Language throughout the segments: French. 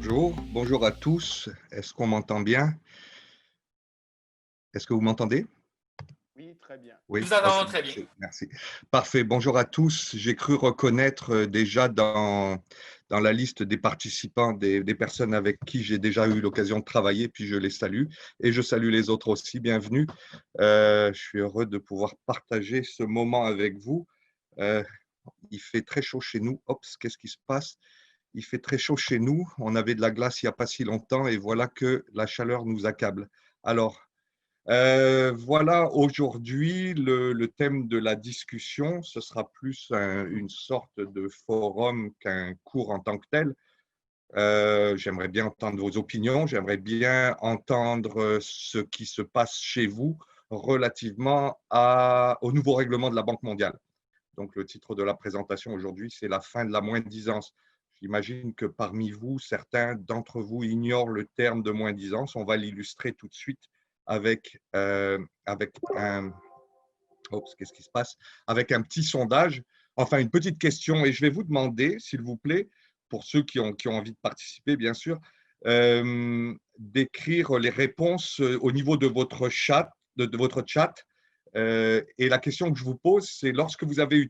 Bonjour à tous. Est-ce qu'on m'entend bien? Est-ce que vous m'entendez? Oui, très bien. Oui, Nous OK, entendons très bien. merci. Parfait. Bonjour à tous. J'ai cru reconnaître déjà dans la liste des participants des personnes avec qui j'ai déjà eu l'occasion de travailler, puis je les salue et je salue les autres aussi. Bienvenue. Je suis heureux de pouvoir partager ce moment avec vous. Euh, il fait très chaud chez nous. Oups, qu'est-ce qui se passe? Il fait très chaud chez nous. On avait de la glace il n'y a pas si longtemps et voilà que la chaleur nous accable. Alors, voilà, aujourd'hui, le thème de la discussion, ce sera plus une sorte de forum qu'un cours en tant que tel. J'aimerais bien entendre vos opinions, j'aimerais bien entendre ce qui se passe chez vous relativement au nouveau règlement de la Banque mondiale. Donc, le titre de la présentation aujourd'hui, c'est la fin de la moins-disance. J'imagine que parmi vous, certains d'entre vous ignorent le terme de moins-disance. On va l'illustrer tout de suite avec un… Oups, qu'est-ce qui se passe? Avec un petit sondage, enfin une petite question. Et je vais vous demander, s'il vous plaît, pour ceux qui ont envie de participer, bien sûr, d'écrire les réponses au niveau de votre chat, de votre chat. Et la question que je vous pose, c'est lorsque vous avez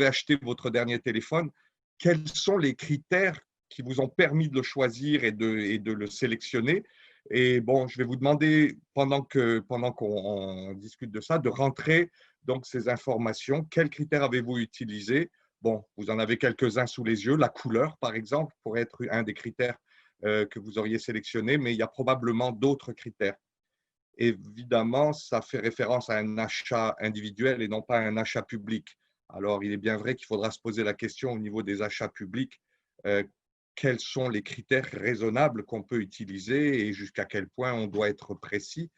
acheté votre dernier téléphone, quels sont les critères qui vous ont permis de le choisir et de le sélectionner? Et bon, je vais vous demander, pendant qu'on discute de ça, de rentrer donc ces informations. Quels critères avez-vous utilisés? Bon, vous en avez quelques-uns sous les yeux. La couleur, par exemple, pourrait être un des critères que vous auriez sélectionné, mais il y a probablement d'autres critères. Évidemment, ça fait référence à un achat individuel et non pas à un achat public. Alors, il est bien vrai qu'il faudra se poser la question au niveau des achats publics, euh, quels sont les critères raisonnables qu'on peut utiliser et jusqu'à quel point on doit être précis.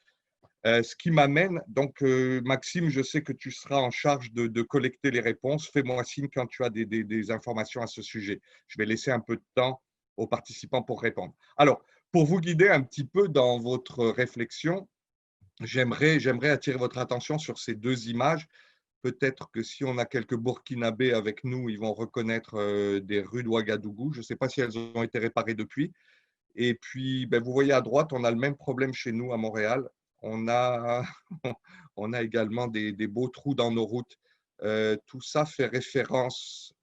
Ce qui m'amène, donc Maxime, je sais que tu seras en charge de collecter les réponses. Fais-moi signe quand tu as des informations à ce sujet. Je vais laisser un peu de temps aux participants pour répondre. Alors, pour vous guider un petit peu dans votre réflexion, j'aimerais attirer votre attention sur ces deux images. Peut-être que si on a quelques Burkinabés avec nous, ils vont reconnaître des rues d'Ouagadougou. Je ne sais pas si elles ont été réparées depuis. Et puis, ben, vous voyez à droite, on a le même problème chez nous à Montréal. On a, on a également des beaux trous dans nos routes. Tout ça fait référence,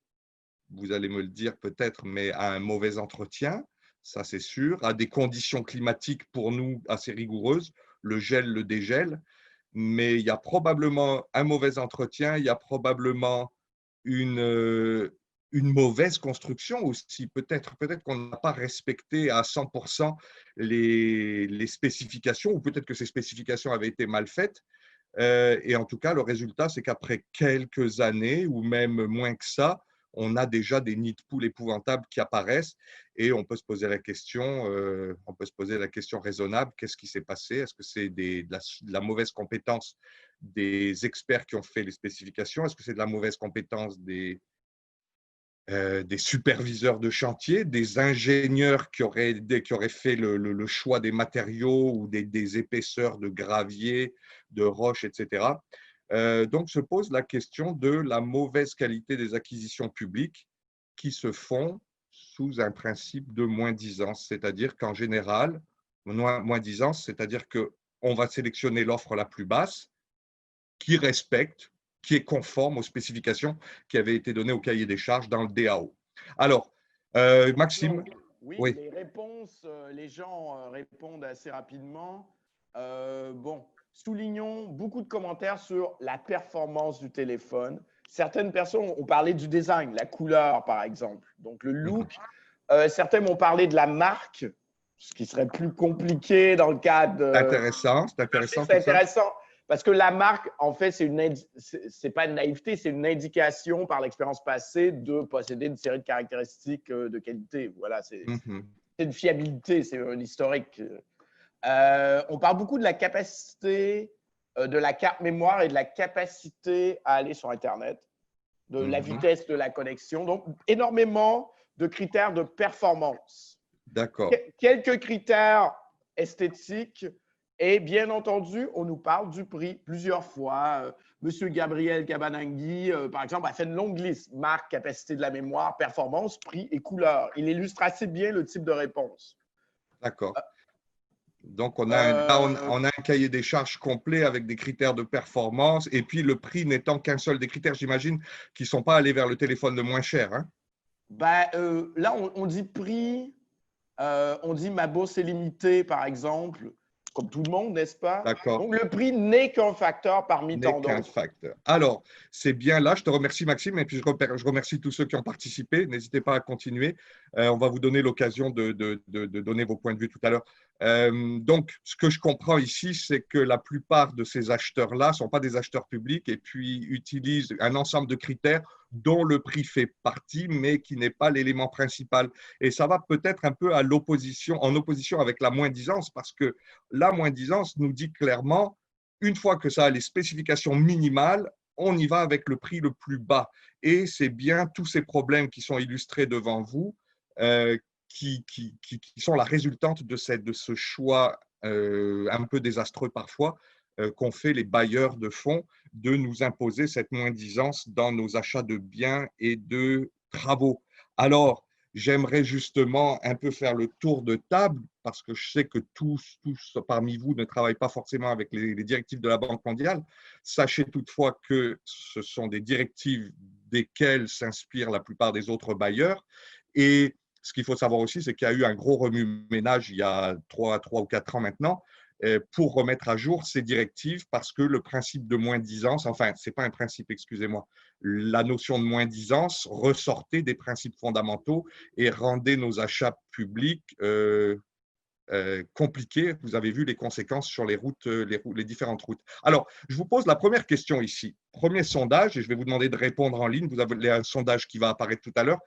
vous allez me le dire peut-être, mais à un mauvais entretien, ça c'est sûr, à des conditions climatiques pour nous assez rigoureuses, le gel, le dégel, mais il y a probablement un mauvais entretien, il y a probablement une, une mauvaise construction aussi. Peut-être qu'on n'a pas respecté à 100% les spécifications, ou peut-être que ces spécifications avaient été mal faites. Et en tout cas, le résultat, c'est qu'après quelques années, ou même moins que ça, on a déjà des nids de poules épouvantables qui apparaissent et on peut se poser la question raisonnable, qu'est-ce qui s'est passé? Est-ce que c'est de la mauvaise compétence des experts qui ont fait les spécifications? Est-ce que c'est de la mauvaise compétence des superviseurs de chantier, des ingénieurs qui auraient fait le choix des matériaux ou des épaisseurs de gravier, de roches, etc. Donc, se pose la question de la mauvaise qualité des acquisitions publiques qui se font sous un principe de moins-disance, c'est-à-dire qu'en général, moins-disance, c'est-à-dire qu'on va sélectionner l'offre la plus basse qui respecte, qui est conforme aux spécifications qui avaient été données au cahier des charges dans le DAO. Alors, Maxime, Oui, oui. les réponses, les gens répondent assez rapidement. Bon, soulignons beaucoup de commentaires sur la performance du téléphone. Certaines personnes ont parlé du design, la couleur par exemple, donc le look. Certains m'ont parlé de la marque, ce qui serait plus compliqué dans le cadre de… C'est intéressant C'est tout ça. intéressant parce que la marque, en fait, c'est pas une naïveté, c'est une indication par l'expérience passée de posséder une série de caractéristiques de qualité. Voilà, c'est une fiabilité, c'est un historique. On parle beaucoup de la capacité de la carte mémoire et de la capacité à aller sur Internet, de la vitesse de la connexion. Donc, énormément de critères de performance. D'accord. Quelques critères esthétiques. Et bien entendu, on nous parle du prix plusieurs fois. Monsieur Gabriel Cabanangui, par exemple, a fait une longue liste. Marque, capacité de la mémoire, performance, prix et couleur. Il illustre assez bien le type de réponse. D'accord. Donc, on a un cahier des charges complet avec des critères de performance et puis le prix n'étant qu'un seul des critères, j'imagine, qui ne sont pas allés vers le téléphone le moins cher. Hein? Là, on dit prix, on dit ma bourse est limitée, par exemple, comme tout le monde, n'est-ce pas? D'accord. Donc, le prix n'est qu'un facteur parmi tant d'autres. N'est qu'un facteur. Alors, c'est bien là. Je te remercie, Maxime, et puis je remercie tous ceux qui ont participé. N'hésitez pas à continuer. On va vous donner l'occasion de donner vos points de vue tout à l'heure. Donc, ce que je comprends ici, c'est que la plupart de ces acheteurs-là ne sont pas des acheteurs publics et puis utilisent un ensemble de critères dont le prix fait partie, mais qui n'est pas l'élément principal. Et ça va peut-être un peu en opposition avec la moins-disance, parce que la moins-disance nous dit clairement, une fois que ça a les spécifications minimales, on y va avec le prix le plus bas. Et c'est bien tous ces problèmes qui sont illustrés devant vous qui sont la résultante de ce choix un peu désastreux parfois qu'ont fait les bailleurs de fonds de nous imposer cette moins-disance dans nos achats de biens et de travaux. Alors, j'aimerais justement un peu faire le tour de table parce que je sais que tous parmi vous ne travaillent pas forcément avec les directives de la Banque mondiale. Sachez toutefois que ce sont des directives desquelles s'inspirent la plupart des autres bailleurs. Et ce qu'il faut savoir aussi, c'est qu'il y a eu un gros remue-ménage il y a 3 ou 4 ans maintenant pour remettre à jour ces directives parce que le principe de moins-disance, enfin, ce n'est pas un principe, excusez-moi, la notion de moins-disance ressortait des principes fondamentaux et rendait nos achats publics compliqués. Vous avez vu les conséquences sur les routes, les différentes routes. Alors, je vous pose la première question ici. Premier sondage, et je vais vous demander de répondre en ligne. Vous avez un sondage qui va apparaître tout à l'heure.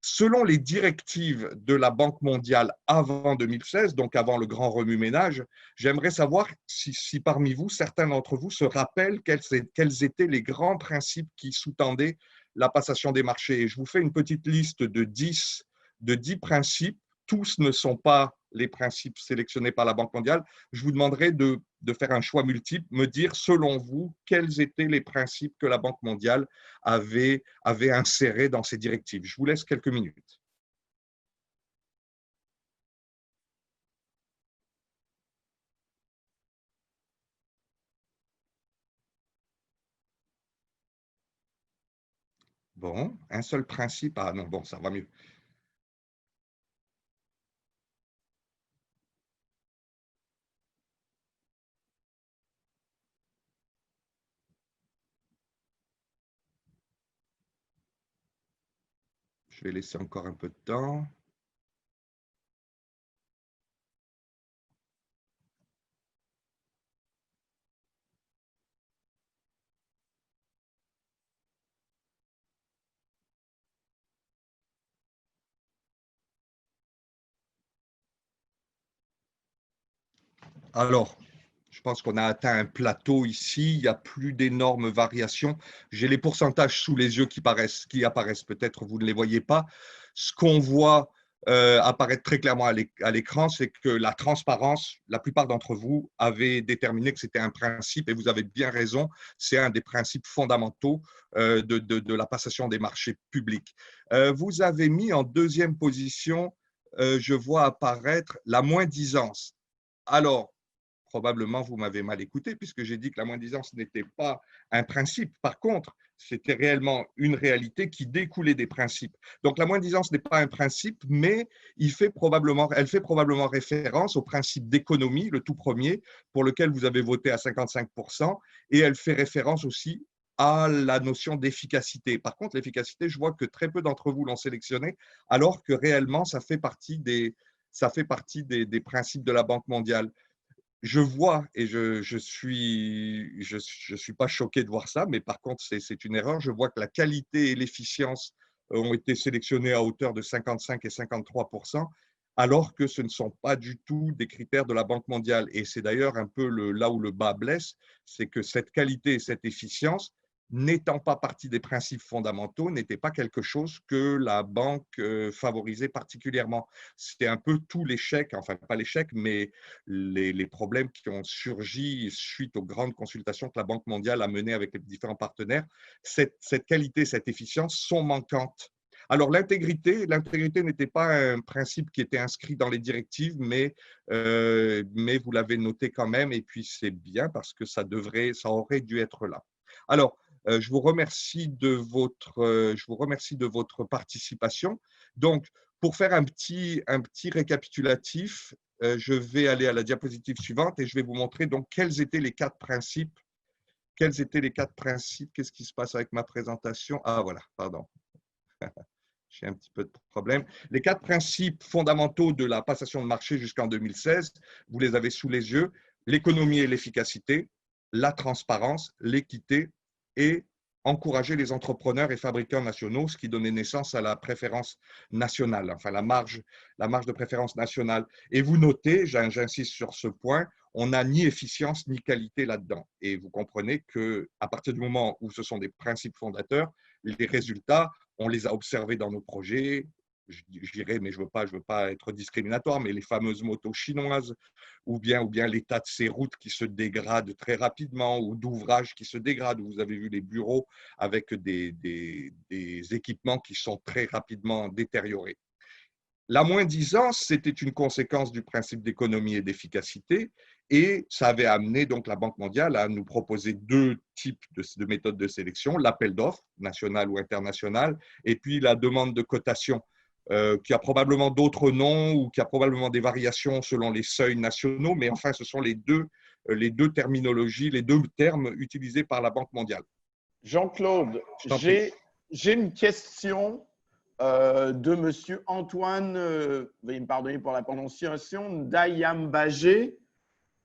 Selon les directives de la Banque mondiale avant 2016, donc avant le grand remue-ménage, j'aimerais savoir si parmi vous, certains d'entre vous se rappellent quels étaient les grands principes qui sous-tendaient la passation des marchés. Et je vous fais une petite liste de 10 principes. Tous ne sont pas les principes sélectionnés par la Banque mondiale. Je vous demanderai de faire un choix multiple, me dire selon vous quels étaient les principes que la Banque mondiale avait insérés dans ses directives. Je vous laisse quelques minutes. Bon, un seul principe. Ah non, bon, ça va mieux. Je vais laisser encore un peu de temps. Alors, je pense qu'on a atteint un plateau ici. Il n'y a plus d'énormes variations. J'ai les pourcentages sous les yeux qui apparaissent. Peut-être vous ne les voyez pas. Ce qu'on voit apparaître très clairement à l'écran, c'est que la transparence, la plupart d'entre vous avaient déterminé que c'était un principe, et vous avez bien raison, c'est un des principes fondamentaux de la passation des marchés publics. Vous avez mis en deuxième position, je vois apparaître la moins-disance. Alors, probablement vous m'avez mal écouté puisque j'ai dit que la moins-disance n'était pas un principe. Par contre, c'était réellement une réalité qui découlait des principes. Donc la moins-disance n'est pas un principe, mais elle fait probablement référence au principe d'économie, le tout premier, pour lequel vous avez voté à 55%, et elle fait référence aussi à la notion d'efficacité. Par contre, l'efficacité, je vois que très peu d'entre vous l'ont sélectionné, alors que réellement, ça fait partie des principes de la Banque mondiale. Je vois, et je suis pas choqué de voir ça, mais par contre, c'est une erreur. Je vois que la qualité et l'efficience ont été sélectionnés à hauteur de 55 et 53%, alors que ce ne sont pas du tout des critères de la Banque mondiale. Et c'est d'ailleurs un peu là où le bas blesse, c'est que cette qualité et cette efficience n'étant pas partie des principes fondamentaux, n'était pas quelque chose que la banque favorisait particulièrement. C'était un peu tout l'échec, enfin pas l'échec, mais les problèmes qui ont surgi suite aux grandes consultations que la Banque mondiale a menées avec les différents partenaires. Cette qualité, cette efficience sont manquantes. Alors l'intégrité n'était pas un principe qui était inscrit dans les directives, mais vous l'avez noté quand même, et puis c'est bien parce que ça aurait dû être là. Alors, je vous remercie de votre participation. Donc, pour faire un petit récapitulatif, je vais aller à la diapositive suivante et je vais vous montrer donc quels étaient les 4 principes. Qu'est-ce qui se passe avec ma présentation? Ah, voilà, pardon. J'ai un petit peu de problème. Les 4 principes fondamentaux de la passation de marché jusqu'en 2016, vous les avez sous les yeux: l'économie et l'efficacité, la transparence, l'équité et encourager les entrepreneurs et fabricants nationaux, ce qui donnait naissance à la préférence nationale, enfin la marge de préférence nationale. Et vous notez, j'insiste sur ce point, on n'a ni efficience ni qualité là-dedans. Et vous comprenez qu'à partir du moment où ce sont des principes fondateurs, les résultats, on les a observés dans nos projets. Je dirais, mais je veux pas être discriminatoire, mais les fameuses motos chinoises, ou bien l'état de ces routes qui se dégradent très rapidement, ou d'ouvrages qui se dégradent. Vous avez vu les bureaux avec des équipements qui sont très rapidement détériorés. La moins-disance, c'était une conséquence du principe d'économie et d'efficacité, et ça avait amené donc la Banque mondiale à nous proposer 2 types de méthodes de sélection: l'appel d'offres, national ou international, et puis la demande de cotation, qui a probablement d'autres noms ou qui a probablement des variations selon les seuils nationaux, mais enfin, ce sont les deux terminologies, les 2 termes utilisés par la Banque mondiale. Jean-Claude, j'ai une question de monsieur Antoine, veuillez me pardonner pour la prononciation, Dayambagé.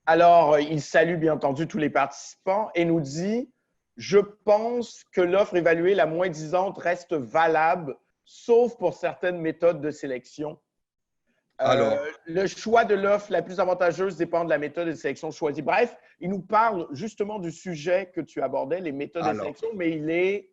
Alors, il salue bien entendu tous les participants et nous dit: je pense que l'offre évaluée la moins-disante reste valable, sauf pour certaines méthodes de sélection. Le choix de l'offre la plus avantageuse dépend de la méthode de sélection choisie. Bref, il nous parle justement du sujet que tu abordais, les méthodes de sélection, mais il est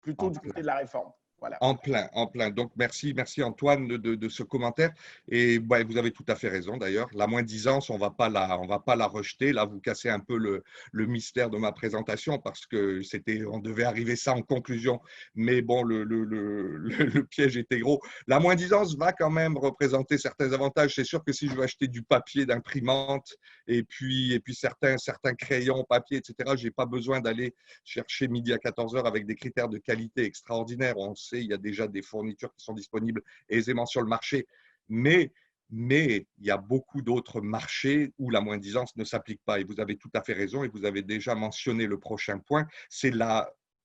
plutôt du côté de la réforme. Voilà. En plein. Donc, merci Antoine de ce commentaire. Et bah, vous avez tout à fait raison d'ailleurs. La moins-disance, on va pas la rejeter. Là, vous cassez un peu le mystère de ma présentation parce que on devait arriver ça en conclusion. Mais bon, le piège était gros. La moins-disance va quand même représenter certains avantages. C'est sûr que si je veux acheter du papier d'imprimante et puis certains crayons, papier, etc., je n'ai pas besoin d'aller chercher midi à 14h avec des critères de qualité extraordinaires. On sait, il y a déjà des fournitures qui sont disponibles aisément sur le marché, mais il y a beaucoup d'autres marchés où la moins-disance ne s'applique pas. Et vous avez tout à fait raison, et vous avez déjà mentionné le prochain point, c'est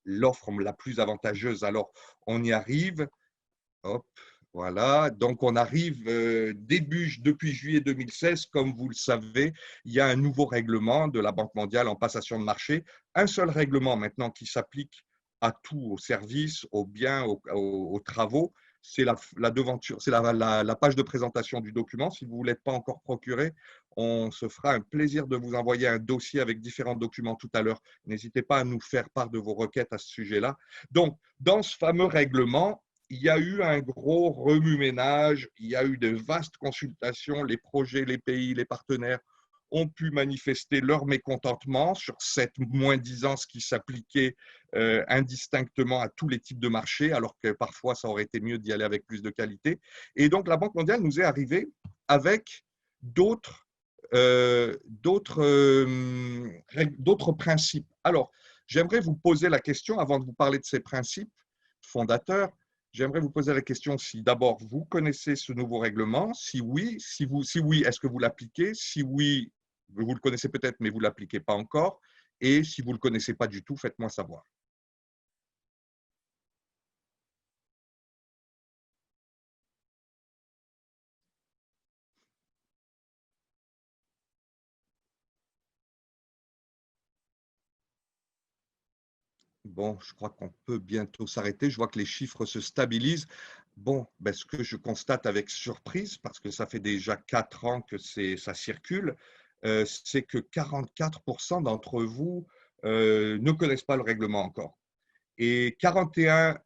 l'offre la plus avantageuse. Alors, on y arrive. Hop, voilà. Donc, on arrive depuis juillet 2016, comme vous le savez, il y a un nouveau règlement de la Banque mondiale en passation de marché. Un seul règlement maintenant qui s'applique à tout, aux services, aux biens, aux travaux. C'est la devanture, c'est la page de présentation du document. Si vous ne l'êtes pas encore procuré, on se fera un plaisir de vous envoyer un dossier avec différents documents tout à l'heure. N'hésitez pas à nous faire part de vos requêtes à ce sujet-là. Donc, dans ce fameux règlement, il y a eu un gros remue-ménage, il y a eu de vastes consultations, les projets, les pays, les partenaires ont pu manifester leur mécontentement sur cette moins-disance qui s'appliquait indistinctement à tous les types de marchés, alors que parfois ça aurait été mieux d'y aller avec plus de qualité. Et donc la Banque mondiale nous est arrivée avec d'autres principes. Alors, j'aimerais vous poser la question, avant de vous parler de ces principes fondateurs, j'aimerais vous poser la question si d'abord vous connaissez ce nouveau règlement, si oui, est-ce que vous l'appliquez? Si oui, vous le connaissez peut-être, mais vous ne l'appliquez pas encore. Et si vous ne le connaissez pas du tout, faites-moi savoir. Bon, je crois qu'on peut bientôt s'arrêter. Je vois que les chiffres se stabilisent. Bon, ben, ce que je constate avec surprise, parce que ça fait déjà 4 ans que ça circule, c'est que 44% d'entre vous ne connaissent pas le règlement encore. Et 41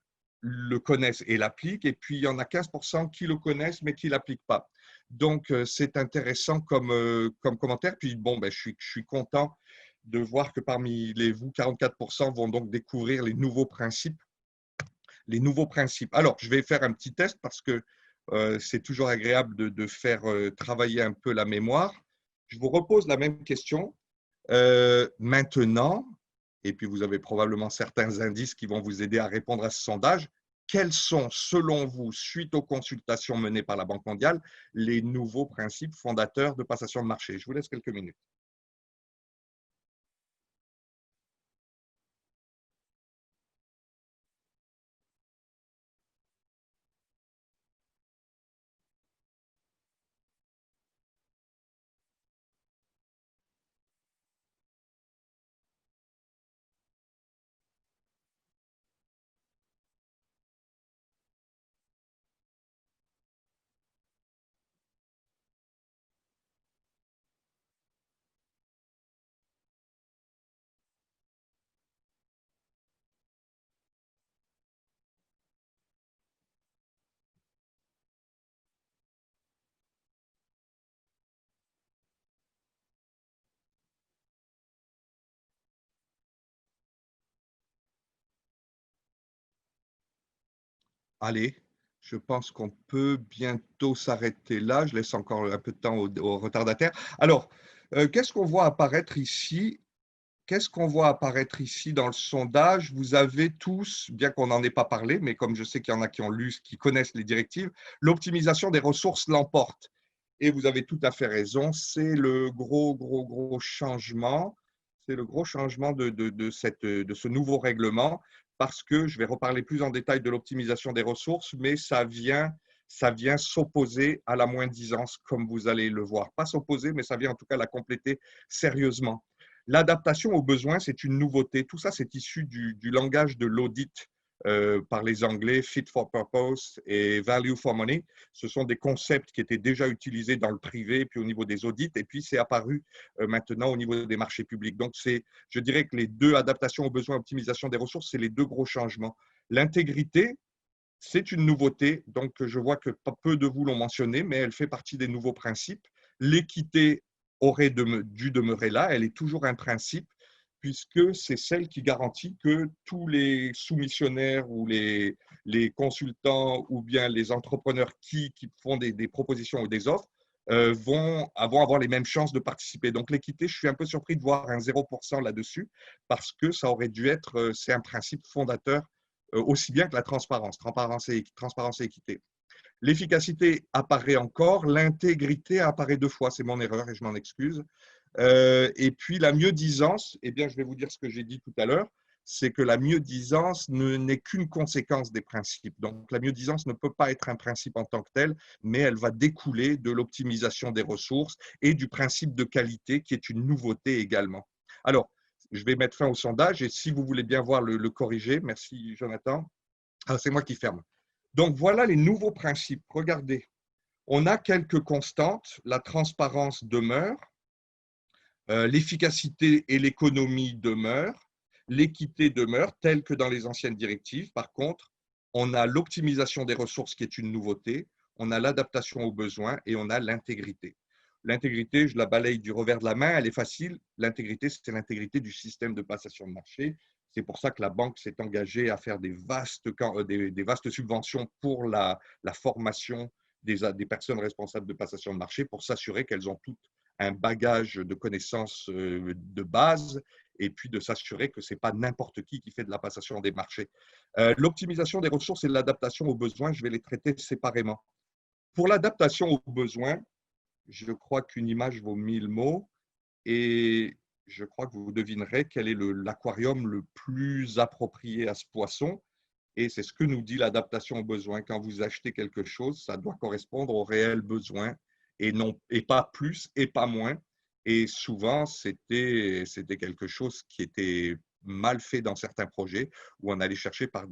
le connaissent et l'appliquent, et puis il y en a 15% qui le connaissent mais qui ne l'appliquent pas. Donc, c'est intéressant comme commentaire. Puis, bon, ben, je suis content de voir que parmi vous, 44% vont donc découvrir les nouveaux principes. Alors, je vais faire un petit test parce que c'est toujours agréable de faire travailler un peu la mémoire. Je vous repose la même question. Maintenant, et puis vous avez probablement certains indices qui vont vous aider à répondre à ce sondage, quels sont, selon vous, suite aux consultations menées par la Banque mondiale, les nouveaux principes fondateurs de passation de marché? Je vous laisse quelques minutes. Allez, je pense qu'on peut bientôt s'arrêter là. Je laisse encore un peu de temps aux retardataires. Alors, qu'est-ce qu'on voit apparaître ici? Qu'est-ce qu'on voit apparaître ici dans le sondage? Vous avez tous, bien qu'on n'en ait pas parlé, mais comme je sais qu'il y en a qui ont lu, qui connaissent les directives, l'optimisation des ressources l'emporte. Et vous avez tout à fait raison, c'est le gros changement. C'est le gros changement de ce nouveau règlement, parce que je vais reparler plus en détail de l'optimisation des ressources, mais ça vient s'opposer à la moins-disance, comme vous allez le voir. Pas s'opposer, mais ça vient en tout cas la compléter sérieusement. L'adaptation aux besoins, c'est une nouveauté. Tout ça, c'est issu du langage de l'audit par les Anglais, fit for purpose et value for money. Ce sont des concepts qui étaient déjà utilisés dans le privé, puis au niveau des audits, et puis c'est apparu maintenant au niveau des marchés publics. Donc, je dirais que les deux, adaptation aux besoins, optimisation des ressources, c'est les deux gros changements. L'intégrité, c'est une nouveauté, donc je vois que peu de vous l'ont mentionné, mais elle fait partie des nouveaux principes. L'équité aurait dû demeurer là, elle est toujours un principe, puisque c'est celle qui garantit que tous les soumissionnaires ou les consultants ou bien les entrepreneurs qui font des propositions ou des offres vont avoir les mêmes chances de participer. Donc l'équité, je suis un peu surpris de voir un 0% là-dessus, parce que ça aurait dû être, c'est un principe fondateur aussi bien que la transparence et équité. L'efficacité apparaît encore, l'intégrité apparaît deux fois, c'est mon erreur et je m'en excuse. Et puis la mieux-disance, eh bien, je vais vous dire ce que j'ai dit tout à l'heure, c'est que la mieux-disance n'est qu'une conséquence des principes. Donc la mieux-disance ne peut pas être un principe en tant que tel, mais elle va découler de l'optimisation des ressources et du principe de qualité qui est une nouveauté également. Alors, je vais mettre fin au sondage et si vous voulez bien voir le corriger, merci Jonathan. Ah, c'est moi qui ferme. Donc voilà les nouveaux principes. Regardez, on a quelques constantes. La transparence demeure, l'efficacité et l'économie demeurent, l'équité demeure, telle que dans les anciennes directives. Par contre, on a l'optimisation des ressources qui est une nouveauté, on a l'adaptation aux besoins et on a l'intégrité. L'intégrité, je la balaye du revers de la main, elle est facile. L'intégrité, c'est l'intégrité du système de passation de marché. C'est pour ça que la banque s'est engagée à faire des vastes subventions pour la formation des personnes responsables de passation de marché pour s'assurer qu'elles ont toutes un bagage de connaissances de base et puis de s'assurer que ce n'est pas n'importe qui fait de la passation des marchés. L'optimisation des ressources et l'adaptation aux besoins, je vais les traiter séparément. Pour l'adaptation aux besoins, je crois qu'une image vaut 1000 mots et je crois que vous devinerez quel est l'aquarium le plus approprié à ce poisson. Et c'est ce que nous dit l'adaptation aux besoins. Quand vous achetez quelque chose, ça doit correspondre aux réels besoins et pas plus et pas moins. Et souvent, c'était quelque chose qui était mal fait dans certains projets où on allait chercher par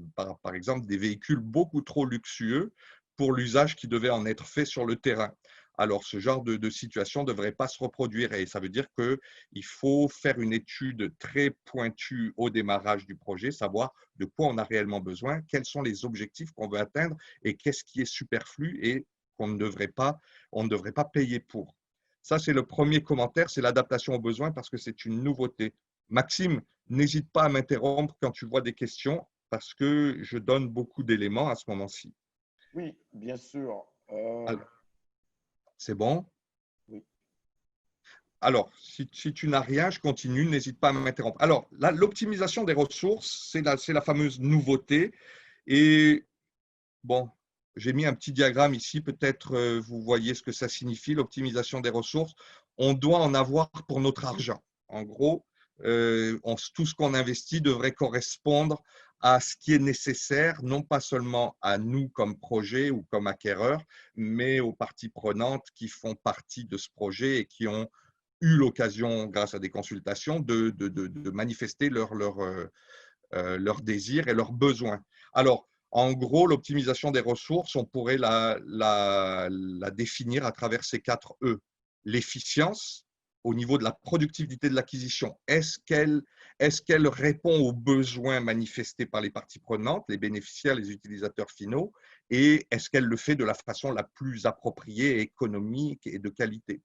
exemple des véhicules beaucoup trop luxueux pour l'usage qui devait en être fait sur le terrain. alors ce genre de situation ne devrait pas se reproduire. Et ça veut dire qu'il faut faire une étude très pointue au démarrage du projet, savoir de quoi on a réellement besoin, quels sont les objectifs qu'on veut atteindre et qu'est-ce qui est superflu et qu'on ne devrait pas, on ne devrait pas payer pour. Ça, c'est le premier commentaire, c'est l'adaptation aux besoins parce que c'est une nouveauté. Maxime, n'hésite pas à m'interrompre quand tu vois des questions parce que je donne beaucoup d'éléments à ce moment-ci. Oui, bien sûr. C'est bon? Oui. Alors, si tu n'as rien, je continue, n'hésite pas à m'interrompre. Alors, l'optimisation des ressources, c'est la fameuse nouveauté. Et bon, j'ai mis un petit diagramme ici, peut-être vous voyez ce que ça signifie, l'optimisation des ressources. On doit en avoir pour notre argent. En gros, tout ce qu'on investit devrait correspondre à ce qui est nécessaire, non pas seulement à nous comme projet ou comme acquéreurs, mais aux parties prenantes qui font partie de ce projet et qui ont eu l'occasion, grâce à des consultations, de manifester leurs désirs et leurs besoins. Alors, en gros, l'optimisation des ressources, on pourrait la définir à travers ces 4 E. L'efficience au niveau de la productivité de l'acquisition. Est-ce qu'elle répond aux besoins manifestés par les parties prenantes, les bénéficiaires, les utilisateurs finaux, et est-ce qu'elle le fait de la façon la plus appropriée, économique et de qualité?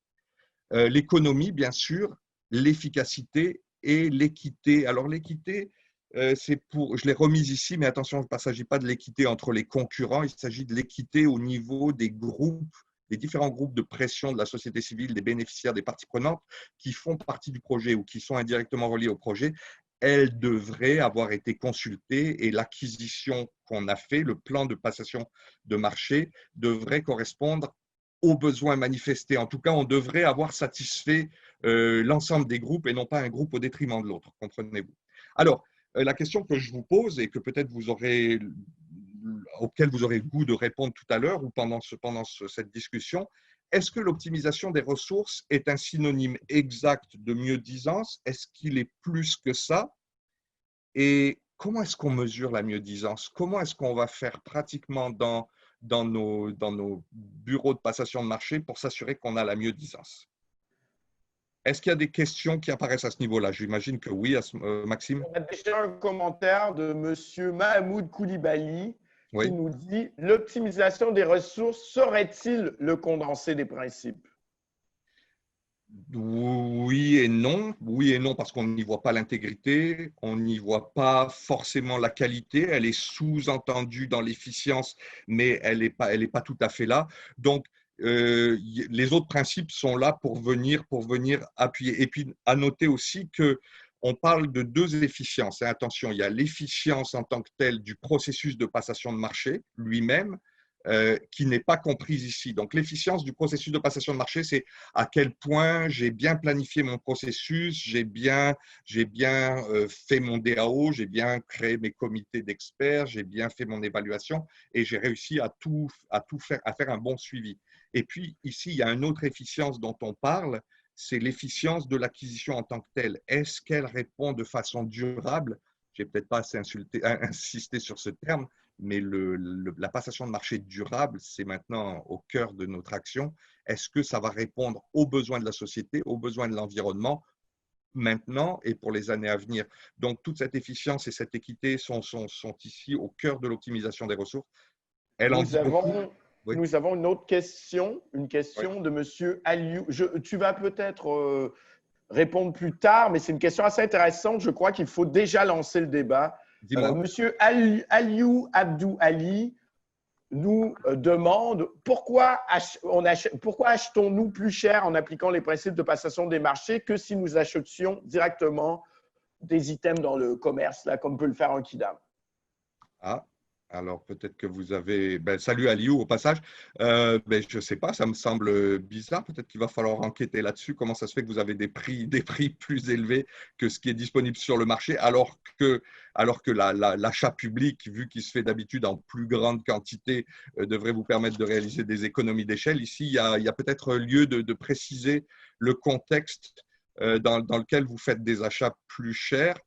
L'économie, bien sûr, l'efficacité et l'équité. Alors, l'équité, je l'ai remise ici, mais attention, il ne s'agit pas de l'équité entre les concurrents, il s'agit de l'équité au niveau des groupes, des différents groupes de pression de la société civile, des bénéficiaires, des parties prenantes qui font partie du projet ou qui sont indirectement reliés au projet. Elles devraient avoir été consultées et l'acquisition qu'on a fait, le plan de passation de marché, devrait correspondre aux besoins manifestés. En tout cas, on devrait avoir satisfait l'ensemble des groupes et non pas un groupe au détriment de l'autre, comprenez-vous. Alors, la question que je vous pose et que peut-être auquel vous aurez le goût de répondre tout à l'heure ou pendant cette discussion, est-ce que l'optimisation des ressources est un synonyme exact de mieux-disance? Est-ce qu'il est plus que ça? Et comment est-ce qu'on mesure la mieux-disance? Comment est-ce qu'on va faire pratiquement dans nos bureaux de passation de marché pour s'assurer qu'on a la mieux-disance? Est-ce qu'il y a des questions qui apparaissent à ce niveau-là? J'imagine que oui, Maxime. On a déjà un commentaire de M. Mahmoud Koulibaly qui Oui. nous dit « L'optimisation des ressources serait-il le condensé des principes ?» Oui et non. Oui et non parce qu'on n'y voit pas l'intégrité, on n'y voit pas forcément la qualité, elle est sous-entendue dans l'efficience, mais elle n'est pas tout à fait là. Donc, les autres principes sont là pour venir appuyer. Et puis, à noter aussi qu'on parle de 2 efficiences. Et attention, il y a l'efficience en tant que telle du processus de passation de marché lui-même, qui n'est pas comprise ici. Donc, l'efficience du processus de passation de marché, c'est à quel point j'ai bien planifié mon processus, j'ai bien fait mon DAO, j'ai bien créé mes comités d'experts, j'ai bien fait mon évaluation et j'ai réussi à faire un bon suivi. Et puis, ici, il y a une autre efficience dont on parle, c'est l'efficience de l'acquisition en tant que telle. Est-ce qu'elle répond de façon durable? Je n'ai peut-être pas assez insisté sur ce terme, mais la passation de marché durable, c'est maintenant au cœur de notre action. Est-ce que ça va répondre aux besoins de la société, aux besoins de l'environnement, maintenant et pour les années à venir? Donc, toute cette efficience et cette équité sont ici au cœur de l'optimisation des ressources. Elle en dit beaucoup. Oui. Nous avons une autre question, Oui. de M. Aliou. Tu vas peut-être répondre plus tard, mais c'est une question assez intéressante. Je crois qu'il faut déjà lancer le débat. Dis-moi. Monsieur Aliou Abdou Ali nous demande pourquoi achetons-nous plus cher en appliquant les principes de passation des marchés que si nous achetions directement des items dans le commerce, là, comme peut le faire un Kidam. Ah, alors peut-être que vous avez… salut Aliou au passage. Je ne sais pas, ça me semble bizarre. Peut-être qu'il va falloir enquêter là-dessus. Comment ça se fait que vous avez des prix plus élevés que ce qui est disponible sur le marché, alors que l'achat public, vu qu'il se fait d'habitude en plus grande quantité, devrait vous permettre de réaliser des économies d'échelle. Ici, il y a peut-être lieu de préciser le contexte dans lequel vous faites des achats plus chers,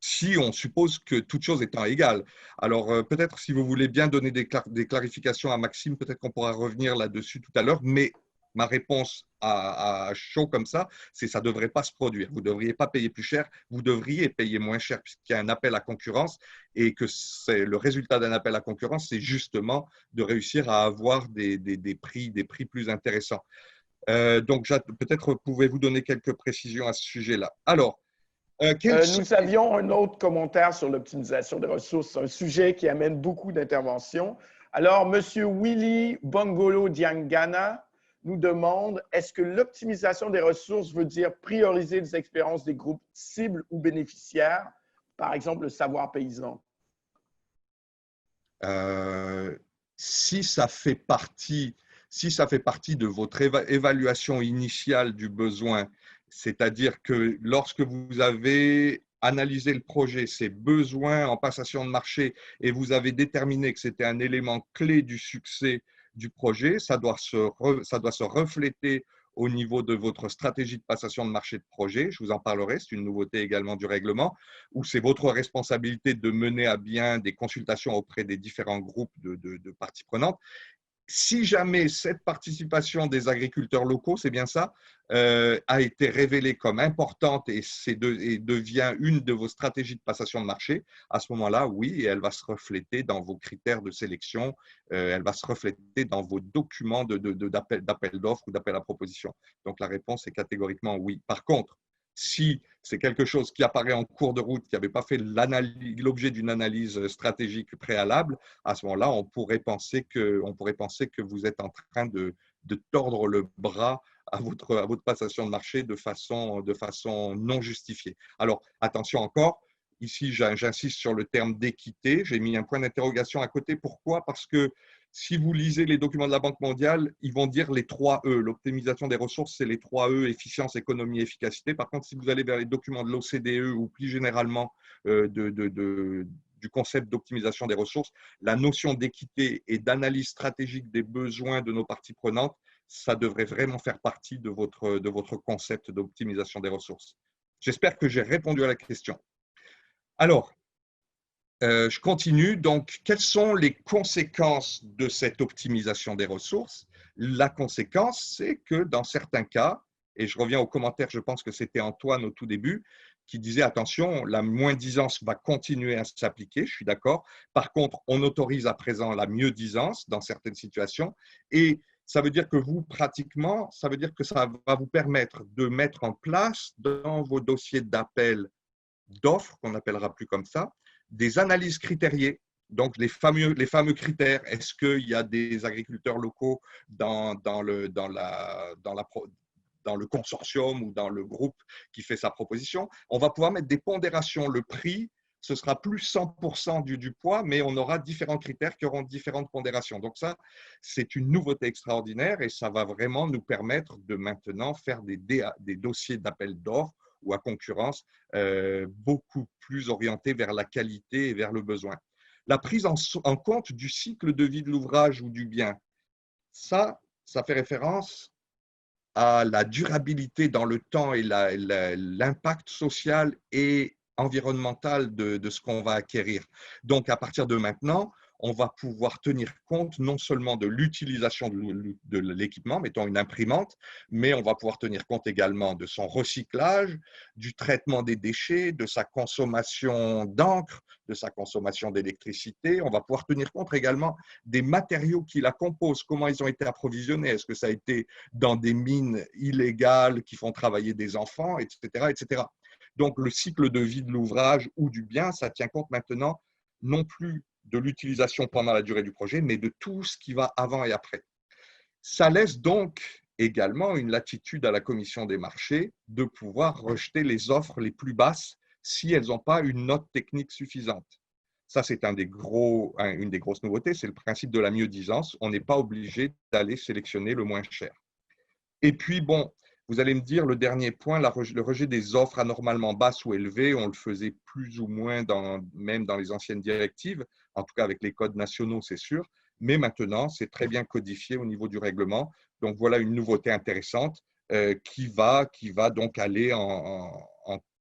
si on suppose que toute chose étant égale. Alors, peut-être si vous voulez bien donner des clarifications à Maxime, peut-être qu'on pourra revenir là-dessus tout à l'heure, mais ma réponse à chaud comme ça, c'est que ça ne devrait pas se produire. Vous ne devriez pas payer plus cher, vous devriez payer moins cher puisqu'il y a un appel à concurrence et que le résultat d'un appel à concurrence, c'est justement de réussir à avoir des prix plus intéressants. Donc, peut-être pouvez-vous donner quelques précisions à ce sujet-là. Alors, nous avions un autre commentaire sur l'optimisation des ressources, un sujet qui amène beaucoup d'interventions. Alors, M. Willy Bongolo Diangana nous demande, est-ce que l'optimisation des ressources veut dire prioriser les expériences des groupes cibles ou bénéficiaires, par exemple le savoir paysan? Si ça fait partie de votre évaluation initiale du besoin, c'est-à-dire que lorsque vous avez analysé le projet, ses besoins en passation de marché, et vous avez déterminé que c'était un élément clé du succès du projet, ça doit se refléter au niveau de votre stratégie de passation de marché de projet. Je vous en parlerai, c'est une nouveauté également du règlement, où c'est votre responsabilité de mener à bien des consultations auprès des différents groupes de parties prenantes. Si jamais cette participation des agriculteurs locaux, c'est bien ça, a été révélée comme importante et devient une de vos stratégies de passation de marché, à ce moment-là, oui, elle va se refléter dans vos critères de sélection, elle va se refléter dans vos documents d'appel d'offres ou d'appel à proposition. Donc, la réponse est catégoriquement oui. Par contre, si c'est quelque chose qui apparaît en cours de route, qui n'avait pas fait l'objet d'une analyse stratégique préalable, à ce moment-là, on pourrait penser que vous êtes en train de tordre le bras à votre passation de marché de façon non justifiée. Alors, attention encore, ici, j'insiste sur le terme d'équité. J'ai mis un point d'interrogation à côté. Pourquoi? Parce que si vous lisez les documents de la Banque mondiale, ils vont dire les 3 E. L'optimisation des ressources, c'est les 3 E, efficience, économie, efficacité. Par contre, si vous allez vers les documents de l'OCDE ou plus généralement du concept d'optimisation des ressources, la notion d'équité et d'analyse stratégique des besoins de nos parties prenantes, ça devrait vraiment faire partie de votre concept d'optimisation des ressources. J'espère que j'ai répondu à la question. Alors, je continue. Donc, quelles sont les conséquences de cette optimisation des ressources? La conséquence, c'est que dans certains cas, et je reviens aux commentaires, je pense que c'était Antoine au tout début, qui disait attention, la moins-disance va continuer à s'appliquer, je suis d'accord. Par contre, on autorise à présent la mieux-disance dans certaines situations et ça veut dire que vous, pratiquement, ça veut dire que ça va vous permettre de mettre en place dans vos dossiers d'appel d'offres, qu'on n'appellera plus comme ça, des analyses critériées, donc les fameux critères. Est-ce qu'il y a des agriculteurs locaux dans le consortium ou dans le groupe qui fait sa proposition? On va pouvoir mettre des pondérations. Le prix, ce sera plus 100% du poids, mais on aura différents critères qui auront différentes pondérations. Donc ça, c'est une nouveauté extraordinaire et ça va vraiment nous permettre de maintenant faire des dossiers d'appel d'offres ou à concurrence, beaucoup plus orienté vers la qualité et vers le besoin. La prise en compte du cycle de vie de l'ouvrage ou du bien, ça fait référence à la durabilité dans le temps et l'impact social et environnemental de ce qu'on va acquérir. Donc, à partir de maintenant, on va pouvoir tenir compte non seulement de l'utilisation de l'équipement, mettons une imprimante, mais on va pouvoir tenir compte également de son recyclage, du traitement des déchets, de sa consommation d'encre, de sa consommation d'électricité. On va pouvoir tenir compte également des matériaux qui la composent, comment ils ont été approvisionnés. Est-ce que ça a été dans des mines illégales qui font travailler des enfants, etc., etc. Donc, le cycle de vie de l'ouvrage ou du bien, ça tient compte maintenant non plus de l'utilisation pendant la durée du projet, mais de tout ce qui va avant et après. Ça laisse donc également une latitude à la commission des marchés de pouvoir rejeter les offres les plus basses si elles n'ont pas une note technique suffisante. Ça, c'est une des grosses nouveautés, c'est le principe de la mieux-disance. On n'est pas obligé d'aller sélectionner le moins cher. Et puis, bon, vous allez me dire, le dernier point, le rejet des offres anormalement basses ou élevées, on le faisait plus ou moins même dans les anciennes directives, en tout cas avec les codes nationaux, c'est sûr, mais maintenant, c'est très bien codifié au niveau du règlement. Donc, voilà une nouveauté intéressante qui va donc aller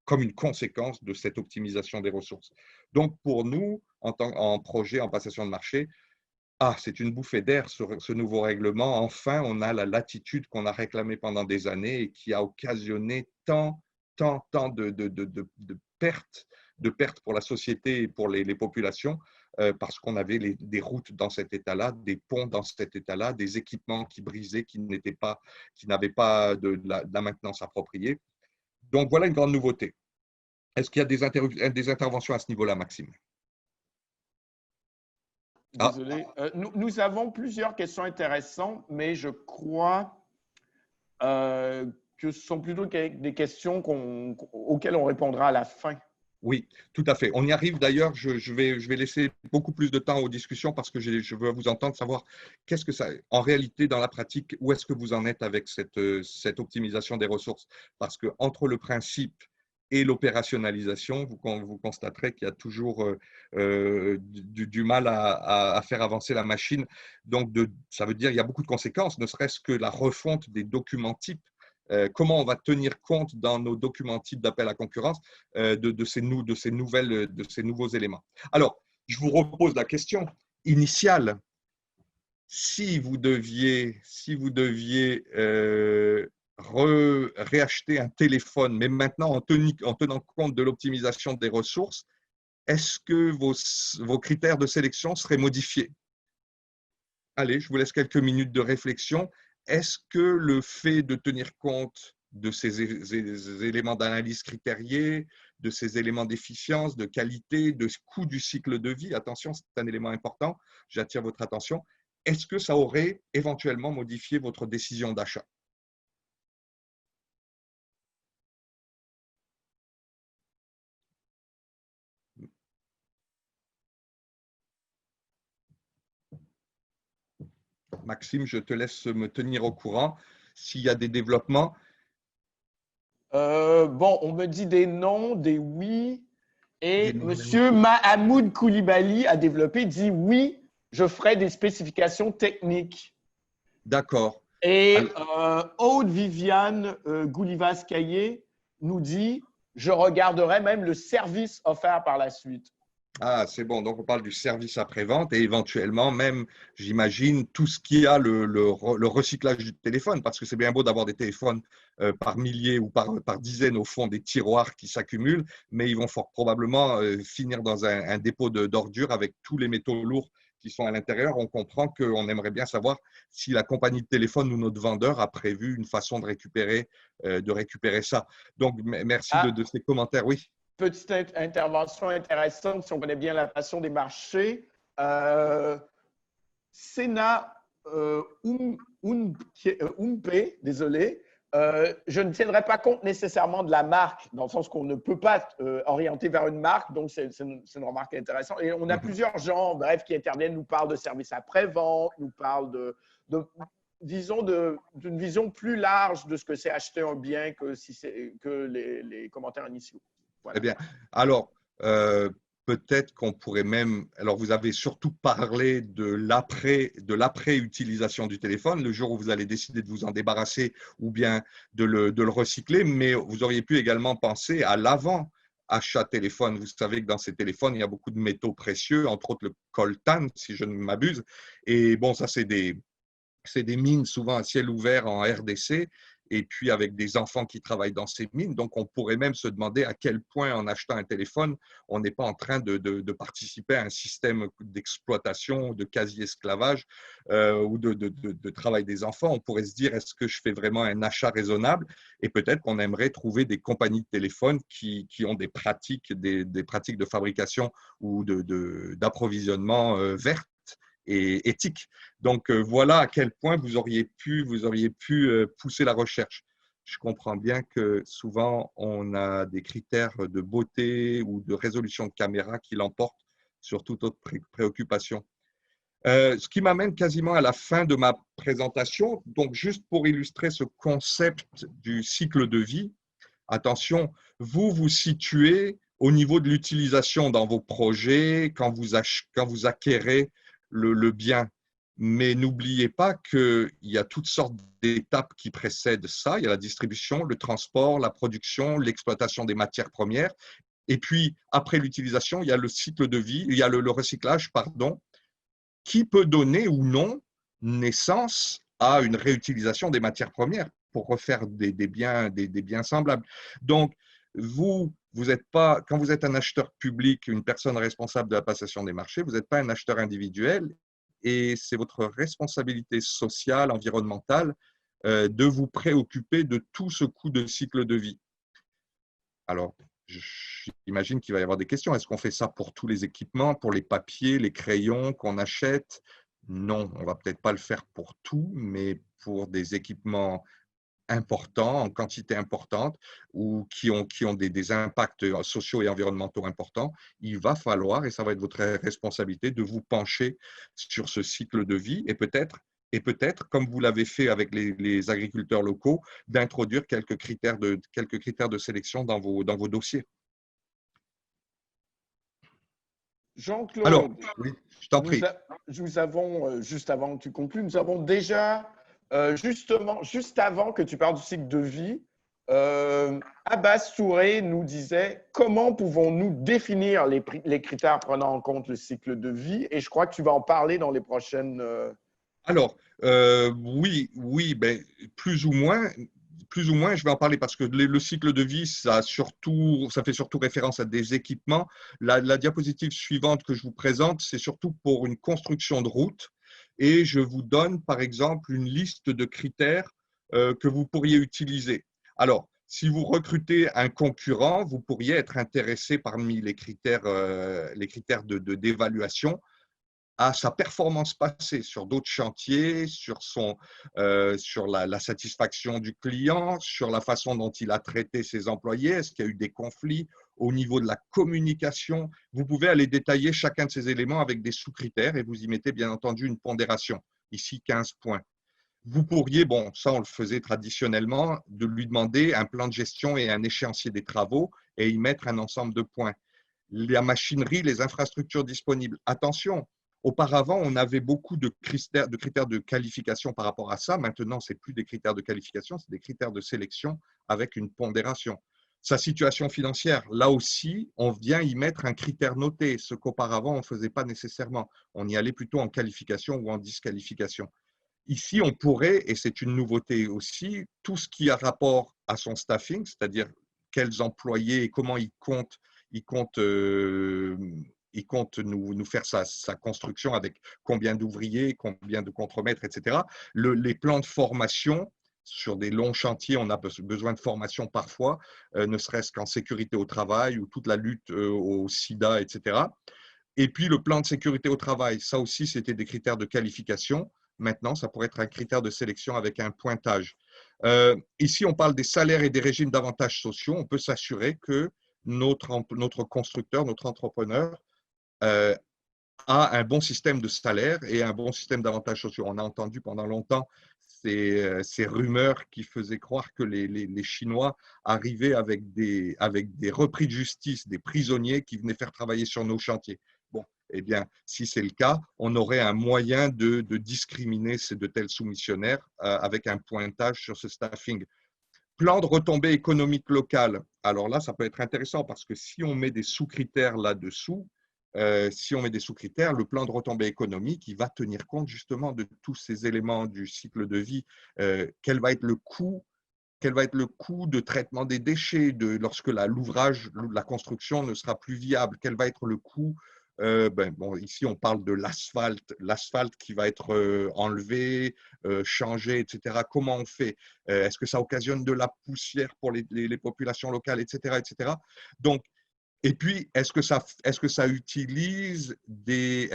comme une conséquence de cette optimisation des ressources. Donc, pour nous, en projet, en passation de marché, Ah, c'est une bouffée d'air ce nouveau règlement. Enfin, on a la latitude qu'on a réclamée pendant des années et qui a occasionné tant de pertes pour la société et pour les populations, parce qu'on avait des routes dans cet état-là, des ponts dans cet état-là, des équipements qui brisaient, qui n'avaient pas de la maintenance appropriée. Donc, voilà une grande nouveauté. Est-ce qu'il y a des interventions à ce niveau-là, Maxime? Désolé. Nous avons plusieurs questions intéressantes, mais je crois que ce sont plutôt des questions auxquelles on répondra à la fin. Oui, tout à fait. On y arrive d'ailleurs. Je vais laisser beaucoup plus de temps aux discussions parce que je veux vous entendre savoir qu'est-ce que ça, en réalité, dans la pratique, où est-ce que vous en êtes avec cette optimisation des ressources? Parce que entre le principe et l'opérationnalisation, vous constaterez qu'il y a toujours du mal à faire avancer la machine. Donc, ça veut dire qu'il y a beaucoup de conséquences, ne serait-ce que la refonte des documents types. Comment on va tenir compte dans nos documents types d'appel à concurrence de ces nouveaux éléments. Alors, je vous repose la question initiale. Si vous deviez réacheter un téléphone, mais maintenant en tenant compte de l'optimisation des ressources, est-ce que vos critères de sélection seraient modifiés? Allez, je vous laisse quelques minutes de réflexion. Est-ce que le fait de tenir compte de ces éléments d'analyse critériés, de ces éléments d'efficience, de qualité, de coût du cycle de vie, attention, c'est un élément important, j'attire votre attention, est-ce que ça aurait éventuellement modifié votre décision d'achat? Maxime, je te laisse me tenir au courant s'il y a des développements. Bon, on me dit des non, des oui. Et Monsieur Mahamoud Koulibaly a développé, dit oui, je ferai des spécifications techniques. D'accord. Et Aude Viviane Goulivas-Caillé nous dit, je regarderai même le service offert par la suite. Ah, c'est bon. Donc, on parle du service après-vente et éventuellement même, j'imagine, tout ce qui a le recyclage du téléphone, parce que c'est bien beau d'avoir des téléphones par milliers ou par dizaines au fond des tiroirs qui s'accumulent, mais ils vont fort probablement finir dans un dépôt d'ordures avec tous les métaux lourds qui sont à l'intérieur. On comprend qu'on aimerait bien savoir si la compagnie de téléphone ou notre vendeur a prévu une façon de récupérer ça. Donc, merci de ces commentaires. Oui. Petite intervention intéressante, si on connaît bien la passion des marchés. Sena Umpe, désolé, je ne tiendrai pas compte nécessairement de la marque, dans le sens qu'on ne peut pas orienter vers une marque, donc c'est une remarque intéressante. Et on a plusieurs gens, bref, qui interviennent, nous parlent de services après-vente, nous parlent d'une vision plus large de ce que c'est acheter un bien que les commentaires initiaux. Voilà. Eh bien, alors, peut-être qu'on pourrait même… Alors, vous avez surtout parlé de l'après-utilisation du téléphone, le jour où vous allez décider de vous en débarrasser ou bien de le recycler, mais vous auriez pu également penser à l'avant-achat téléphone. Vous savez que dans ces téléphones, il y a beaucoup de métaux précieux, entre autres le coltan, si je ne m'abuse. Et bon, ça, c'est des mines souvent à ciel ouvert en RDC, et puis avec des enfants qui travaillent dans ces mines. Donc, on pourrait même se demander à quel point, en achetant un téléphone, on n'est pas en train de participer à un système d'exploitation, de quasi-esclavage ou de travail des enfants. On pourrait se dire, est-ce que je fais vraiment un achat raisonnable? Et peut-être qu'on aimerait trouver des compagnies de téléphone qui ont des pratiques de fabrication ou d'approvisionnement vertes et éthique. Donc, voilà à quel point vous auriez pu pousser la recherche. Je comprends bien que souvent, on a des critères de beauté ou de résolution de caméra qui l'emportent sur toute autre préoccupation. Ce qui m'amène quasiment à la fin de ma présentation. Donc, juste pour illustrer ce concept du cycle de vie, attention, vous situez au niveau de l'utilisation dans vos projets, quand vous acquérez le bien. Mais n'oubliez pas qu'il y a toutes sortes d'étapes qui précèdent ça. Il y a la distribution, le transport, la production, l'exploitation des matières premières. Et puis, après l'utilisation, il y a le cycle de vie, il y a le recyclage, pardon, qui peut donner ou non naissance à une réutilisation des matières premières pour refaire des biens semblables. Donc, vous êtes pas, quand vous êtes un acheteur public, une personne responsable de la passation des marchés, vous n'êtes pas un acheteur individuel et c'est votre responsabilité sociale, environnementale, de vous préoccuper de tout ce coût de cycle de vie. Alors, j'imagine qu'il va y avoir des questions. Est-ce qu'on fait ça pour tous les équipements, pour les papiers, les crayons qu'on achète? Non, on ne va peut-être pas le faire pour tout, mais pour des équipements importants, en quantité importante, ou qui ont des impacts sociaux et environnementaux importants, il va falloir, et ça va être votre responsabilité, de vous pencher sur ce cycle de vie et peut-être, comme vous l'avez fait avec les agriculteurs locaux, d'introduire quelques critères de sélection dans vos dossiers. Jean-Claude, alors, oui, je t'en prie. Nous avons, juste avant que tu conclues, nous avons déjà, justement, juste avant que tu parles du cycle de vie, Abbas Touré nous disait comment pouvons-nous définir les critères prenant en compte le cycle de vie, et je crois que tu vas en parler dans les prochaines… Alors, oui, ben, plus ou moins, je vais en parler parce que le cycle de vie, ça fait surtout référence à des équipements. La diapositive suivante que je vous présente, c'est surtout pour une construction de route et je vous donne, par exemple, une liste de critères que vous pourriez utiliser. Alors, si vous recrutez un concurrent, vous pourriez être intéressé parmi les critères d'évaluation à sa performance passée sur d'autres chantiers, sur la satisfaction du client, sur la façon dont il a traité ses employés, est-ce qu'il y a eu des conflits au niveau de la communication. Vous pouvez aller détailler chacun de ces éléments avec des sous-critères et vous y mettez bien entendu une pondération, ici 15 points. Vous pourriez, bon, ça on le faisait traditionnellement, de lui demander un plan de gestion et un échéancier des travaux et y mettre un ensemble de points. La machinerie, les infrastructures disponibles. Attention, auparavant, on avait beaucoup de critères de qualification par rapport à ça. Maintenant, ce n'est plus des critères de qualification, c'est des critères de sélection avec une pondération. Sa situation financière, là aussi, on vient y mettre un critère noté, ce qu'auparavant, on ne faisait pas nécessairement. On y allait plutôt en qualification ou en disqualification. Ici, on pourrait, et c'est une nouveauté aussi, tout ce qui a rapport à son staffing, c'est-à-dire quels employés et comment il compte nous faire sa construction avec combien d'ouvriers, combien de contremaîtres, etc. Les plans de formation, sur des longs chantiers, on a besoin de formation parfois, ne serait-ce qu'en sécurité au travail ou toute la lutte au sida, etc. Et puis le plan de sécurité au travail, ça aussi, c'était des critères de qualification. Maintenant, ça pourrait être un critère de sélection avec un pointage. Ici, on parle des salaires et des régimes d'avantages sociaux. On peut s'assurer que notre constructeur, notre entrepreneur a un bon système de salaire et un bon système d'avantages sociaux. On a entendu pendant longtemps ces rumeurs qui faisaient croire que les Chinois arrivaient avec des repris de justice, des prisonniers qui venaient faire travailler sur nos chantiers. Bon, eh bien, si c'est le cas, on aurait un moyen de discriminer de tels soumissionnaires avec un pointage sur ce staffing. Plan de retombées économiques locales. Alors là, ça peut être intéressant parce que si on met des sous-critères là-dessous, le plan de retombées économiques, il va tenir compte justement de tous ces éléments du cycle de vie. Quel va être le coût de traitement des déchets lorsque l'ouvrage, la construction ne sera plus viable? Quel va être le coût ici, on parle de l'asphalte qui va être enlevé, changé, etc. Comment on fait? Est-ce que ça occasionne de la poussière pour les populations locales, etc., etc. Donc, et puis, est-ce que ça utilise des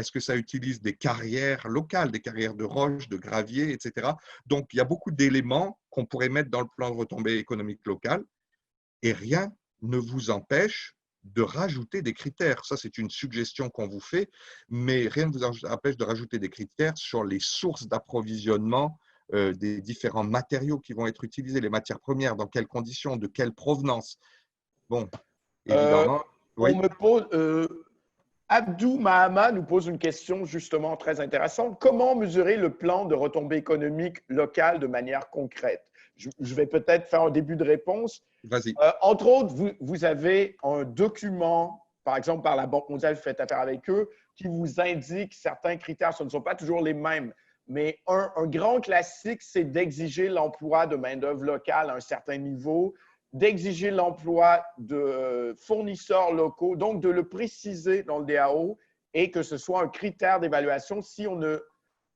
carrières locales, des carrières de roches, de gravier, etc. Donc, il y a beaucoup d'éléments qu'on pourrait mettre dans le plan de retombées économiques locales et rien ne vous empêche de rajouter des critères. Ça, c'est une suggestion qu'on vous fait, mais rien ne vous empêche de rajouter des critères sur les sources d'approvisionnement des différents matériaux qui vont être utilisés, les matières premières, dans quelles conditions, de quelle provenance. Bon, évidemment. On me pose, Abdou Mahama nous pose une question justement très intéressante. Comment mesurer le plan de retombées économiques locales de manière concrète? Je vais peut-être faire un début de réponse. Vas-y. Entre autres, vous avez un document, par exemple par la Banque mondiale, vous faites affaire avec eux, qui vous indique certains critères. Ce ne sont pas toujours les mêmes. Mais un grand classique, c'est d'exiger l'emploi de main-d'œuvre locale à un certain niveau, d'exiger l'emploi de fournisseurs locaux, donc de le préciser dans le DAO et que ce soit un critère d'évaluation. Si on ne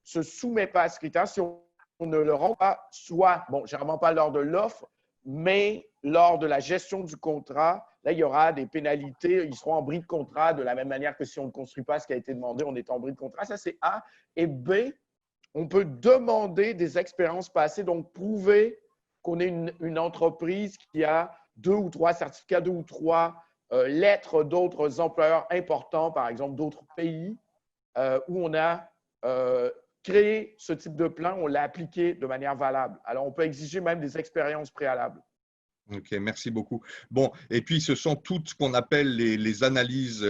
se soumet pas à ce critère, si on ne le rend pas, soit, bon, généralement pas lors de l'offre, mais lors de la gestion du contrat, là, il y aura des pénalités. Ils seront en bris de contrat de la même manière que si on ne construit pas ce qui a été demandé, on est en bris de contrat. Ça, c'est A. Et B, on peut demander des expériences passées, donc prouver qu'on est une entreprise qui a 2 ou 3 certificats, 2 ou 3 lettres d'autres employeurs importants, par exemple d'autres pays, où on a créé ce type de plan, on l'a appliqué de manière valable. Alors, on peut exiger même des expériences préalables. Ok, merci beaucoup. Bon, et puis ce sont toutes ce qu'on appelle les analyses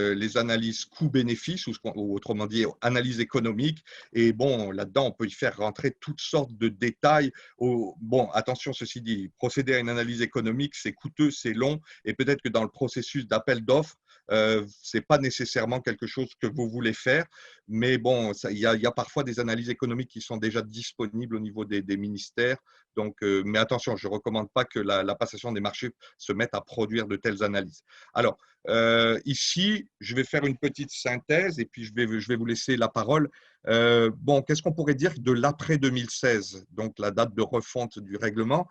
coût-bénéfice ou autrement dit analyse économique. Et bon, là-dedans, on peut y faire rentrer toutes sortes de détails. Bon, attention, ceci dit, procéder à une analyse économique, c'est coûteux, c'est long, et peut-être que dans le processus d'appel d'offres, c'est pas nécessairement quelque chose que vous voulez faire, mais bon, il y a parfois des analyses économiques qui sont déjà disponibles au niveau des ministères. Donc, mais attention, je ne recommande pas que la passation des marchés se mette à produire de telles analyses. Alors, ici, je vais faire une petite synthèse et puis je vais vous laisser la parole. Bon, qu'est-ce qu'on pourrait dire de l'après 2016, donc la date de refonte du règlement?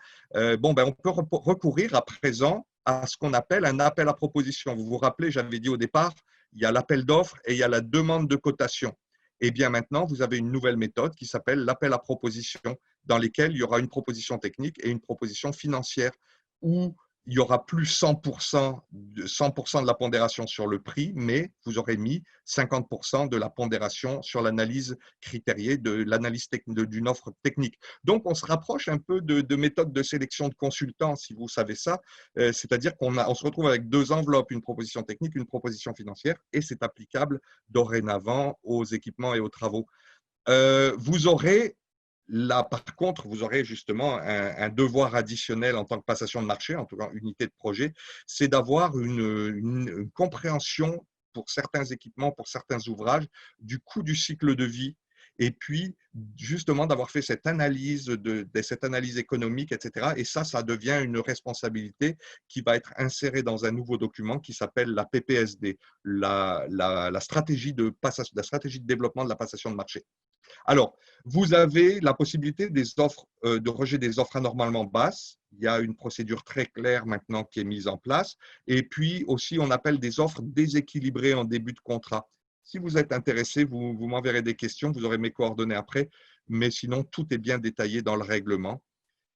Bon, ben, on peut recourir à présent à ce qu'on appelle un appel à proposition. Vous vous rappelez, j'avais dit au départ, il y a l'appel d'offres et il y a la demande de cotation. Eh bien, maintenant, vous avez une nouvelle méthode qui s'appelle l'appel à proposition, dans lesquelles il y aura une proposition technique et une proposition financière où il n'y aura plus 100% de la pondération sur le prix, mais vous aurez mis 50% de la pondération sur l'analyse critériée de l'analyse d'une offre technique. Donc, on se rapproche un peu de méthodes de sélection de consultants, si vous savez ça. C'est-à-dire qu'on se retrouve avec 2 enveloppes, une proposition technique, une proposition financière, et c'est applicable dorénavant aux équipements et aux travaux. Vous aurez là, par contre, vous aurez justement un devoir additionnel en tant que passation de marché, en tout cas unité de projet, c'est d'avoir une compréhension pour certains équipements, pour certains ouvrages, du coût du cycle de vie, et puis justement d'avoir fait cette analyse, cette analyse économique, etc. Et ça devient une responsabilité qui va être insérée dans un nouveau document qui s'appelle la PPSD, la stratégie de développement de la passation de marché. Alors, vous avez la possibilité de rejet des offres anormalement basses. Il y a une procédure très claire maintenant qui est mise en place. Et puis aussi, on appelle des offres déséquilibrées en début de contrat. Si vous êtes intéressé, vous m'enverrez des questions, vous aurez mes coordonnées après. Mais sinon, tout est bien détaillé dans le règlement.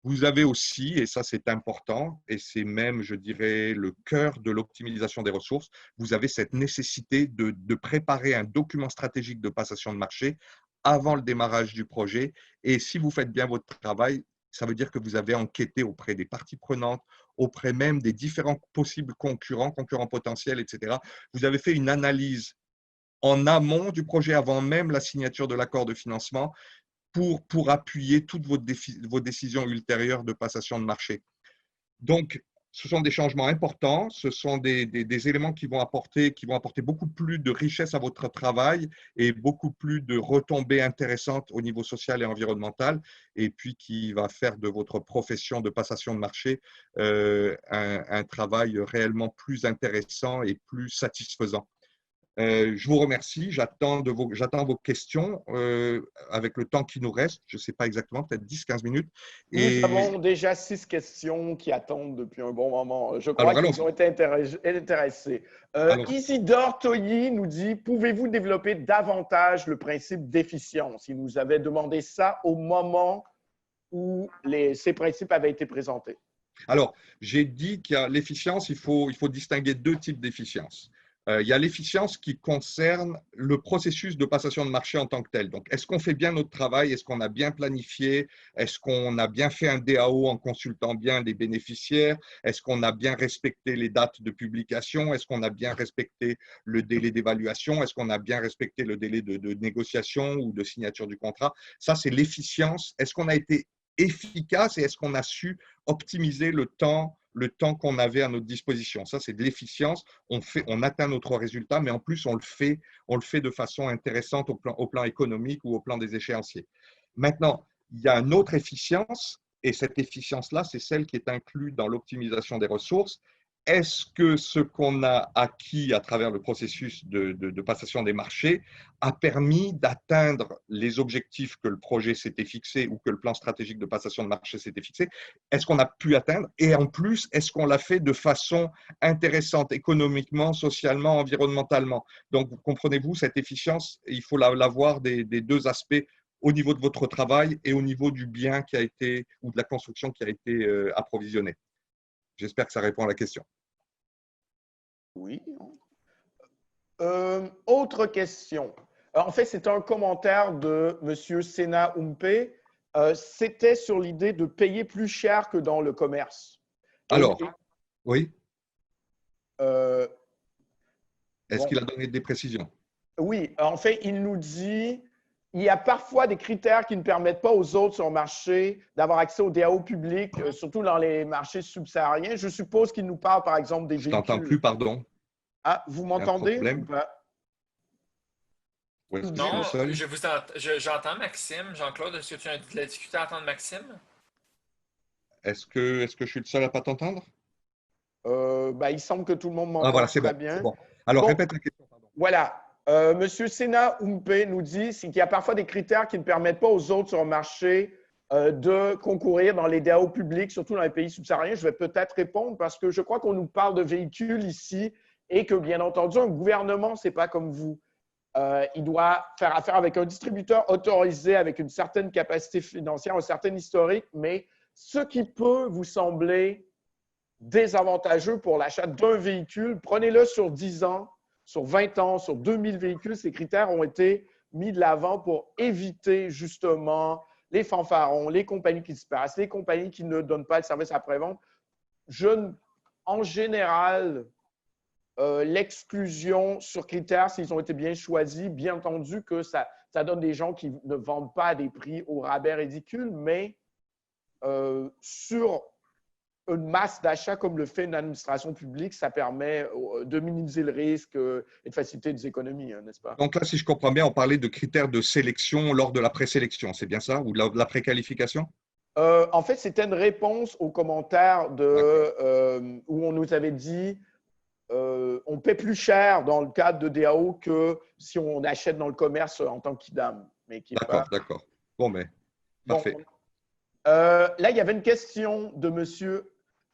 Vous avez aussi, et ça c'est important, et c'est même, je dirais, le cœur de l'optimisation des ressources, vous avez cette nécessité de préparer un document stratégique de passation de marché avant le démarrage du projet. Et si vous faites bien votre travail, ça veut dire que vous avez enquêté auprès des parties prenantes, auprès même des différents possibles concurrents potentiels, etc. Vous avez fait une analyse en amont du projet, avant même la signature de l'accord de financement, pour appuyer toutes vos décisions ultérieures de passation de marché. Donc, ce sont des changements importants, ce sont des éléments qui vont apporter beaucoup plus de richesse à votre travail et beaucoup plus de retombées intéressantes au niveau social et environnemental, et puis qui va faire de votre profession de passation de marché un travail réellement plus intéressant et plus satisfaisant. Je vous remercie. J'attends vos questions avec le temps qui nous reste. Je ne sais pas exactement, peut-être 10-15 minutes. Nous avons déjà 6 questions qui attendent depuis un bon moment. Je crois Alors, qu'ils ont été intéressés. Isidore Toyi nous dit, pouvez-vous développer davantage le principe d'efficience? Il nous avait demandé ça au moment où ces principes avaient été présentés. Alors, j'ai dit qu'il y a l'efficience, il faut distinguer 2 types d'efficience. Il y a l'efficience qui concerne le processus de passation de marché en tant que tel. Donc, est-ce qu'on fait bien notre travail? Est-ce qu'on a bien planifié? Est-ce qu'on a bien fait un DAO en consultant bien les bénéficiaires? Est-ce qu'on a bien respecté les dates de publication? Est-ce qu'on a bien respecté le délai d'évaluation? Est-ce qu'on a bien respecté le délai de négociation ou de signature du contrat? Ça, c'est l'efficience. Est-ce qu'on a été efficace et est-ce qu'on a su optimiser le temps le temps qu'on avait à notre disposition. Ça, c'est de l'efficience. On atteint notre résultat, mais en plus, on le fait de façon intéressante au plan économique ou au plan des échéanciers. Maintenant, il y a une autre efficience, et cette efficience-là, c'est celle qui est inclue dans l'optimisation des ressources. Est-ce que ce qu'on a acquis à travers le processus de passation des marchés a permis d'atteindre les objectifs que le projet s'était fixé ou que le plan stratégique de passation de marché s'était fixé? Est-ce qu'on a pu atteindre? Et en plus, est-ce qu'on l'a fait de façon intéressante économiquement, socialement, environnementalement? Donc, comprenez-vous, cette efficience, il faut l'avoir des deux aspects au niveau de votre travail et au niveau du bien qui a été ou de la construction qui a été approvisionnée. J'espère que ça répond à la question. Oui. Autre question. En fait, c'est un commentaire de M. Sena Umpe. C'était sur l'idée de payer plus cher que dans le commerce. Alors, oui. Est-ce Bon, qu'il a donné des précisions? Oui, en fait, il nous dit il y a parfois des critères qui ne permettent pas aux autres sur le marché d'avoir accès aux DAO publics, surtout dans les marchés subsahariens. Je suppose qu'il nous parle, par exemple, des véhicules. Je t'entends plus, pardon. Ah, vous m'entendez ou pas? Non, j'entends Maxime. Jean-Claude, est-ce que tu as de la difficulté à entendre Maxime? Est-ce que je suis le seul à ne pas t'entendre? Il semble que tout le monde m'entend voilà, très bien. Bon. Alors, répète la question. Pardon. Voilà. Monsieur Sena Umpe nous dit qu'il y a parfois des critères qui ne permettent pas aux autres sur le marché de concourir dans les DAO publics, surtout dans les pays subsahariens. Je vais peut-être répondre parce que je crois qu'on nous parle de véhicules ici et que, bien entendu, un gouvernement, ce n'est pas comme vous. Il doit faire affaire avec un distributeur autorisé, avec une certaine capacité financière, un certain historique, mais ce qui peut vous sembler désavantageux pour l'achat d'un véhicule, prenez-le sur 10 ans, sur 20 ans, sur 2000 véhicules. Ces critères ont été mis de l'avant pour éviter justement les fanfarons, les compagnies qui disparaissent, les compagnies qui ne donnent pas de service après-vente. En général, l'exclusion sur critères, s'ils ont été bien choisis, bien entendu que ça donne des gens qui ne vendent pas à des prix au rabais ridicule, mais sur une masse d'achat comme le fait une administration publique, ça permet de minimiser le risque et de faciliter des économies, hein, n'est-ce pas? Donc là, si je comprends bien, on parlait de critères de sélection lors de la présélection, c'est bien ça? Ou de la préqualification? En fait, c'était une réponse aux commentaires où on nous avait dit on paie plus cher dans le cadre de DAO que si on achète dans le commerce en tant qu'IDAM. D'accord. Bon, mais parfait. Bon, là, il y avait une question de M.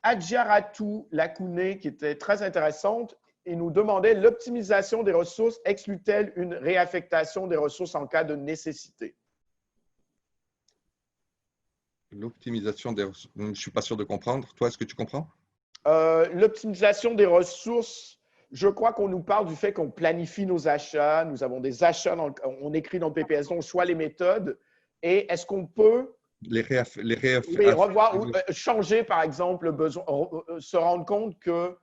Adjaratou Lakouné qui était très intéressante. Il nous demandait l'optimisation des ressources exclut-elle une réaffectation des ressources en cas de nécessité? L'optimisation des ressources, je ne suis pas sûr de comprendre. Toi, est-ce que tu comprends? L'optimisation des ressources, je crois qu'on nous parle du fait qu'on planifie nos achats. Nous avons des achats, on écrit dans le PPS, on choisit les méthodes. Et est-ce qu'on peut revoir ou changer, par exemple, le besoin, se rendre compte que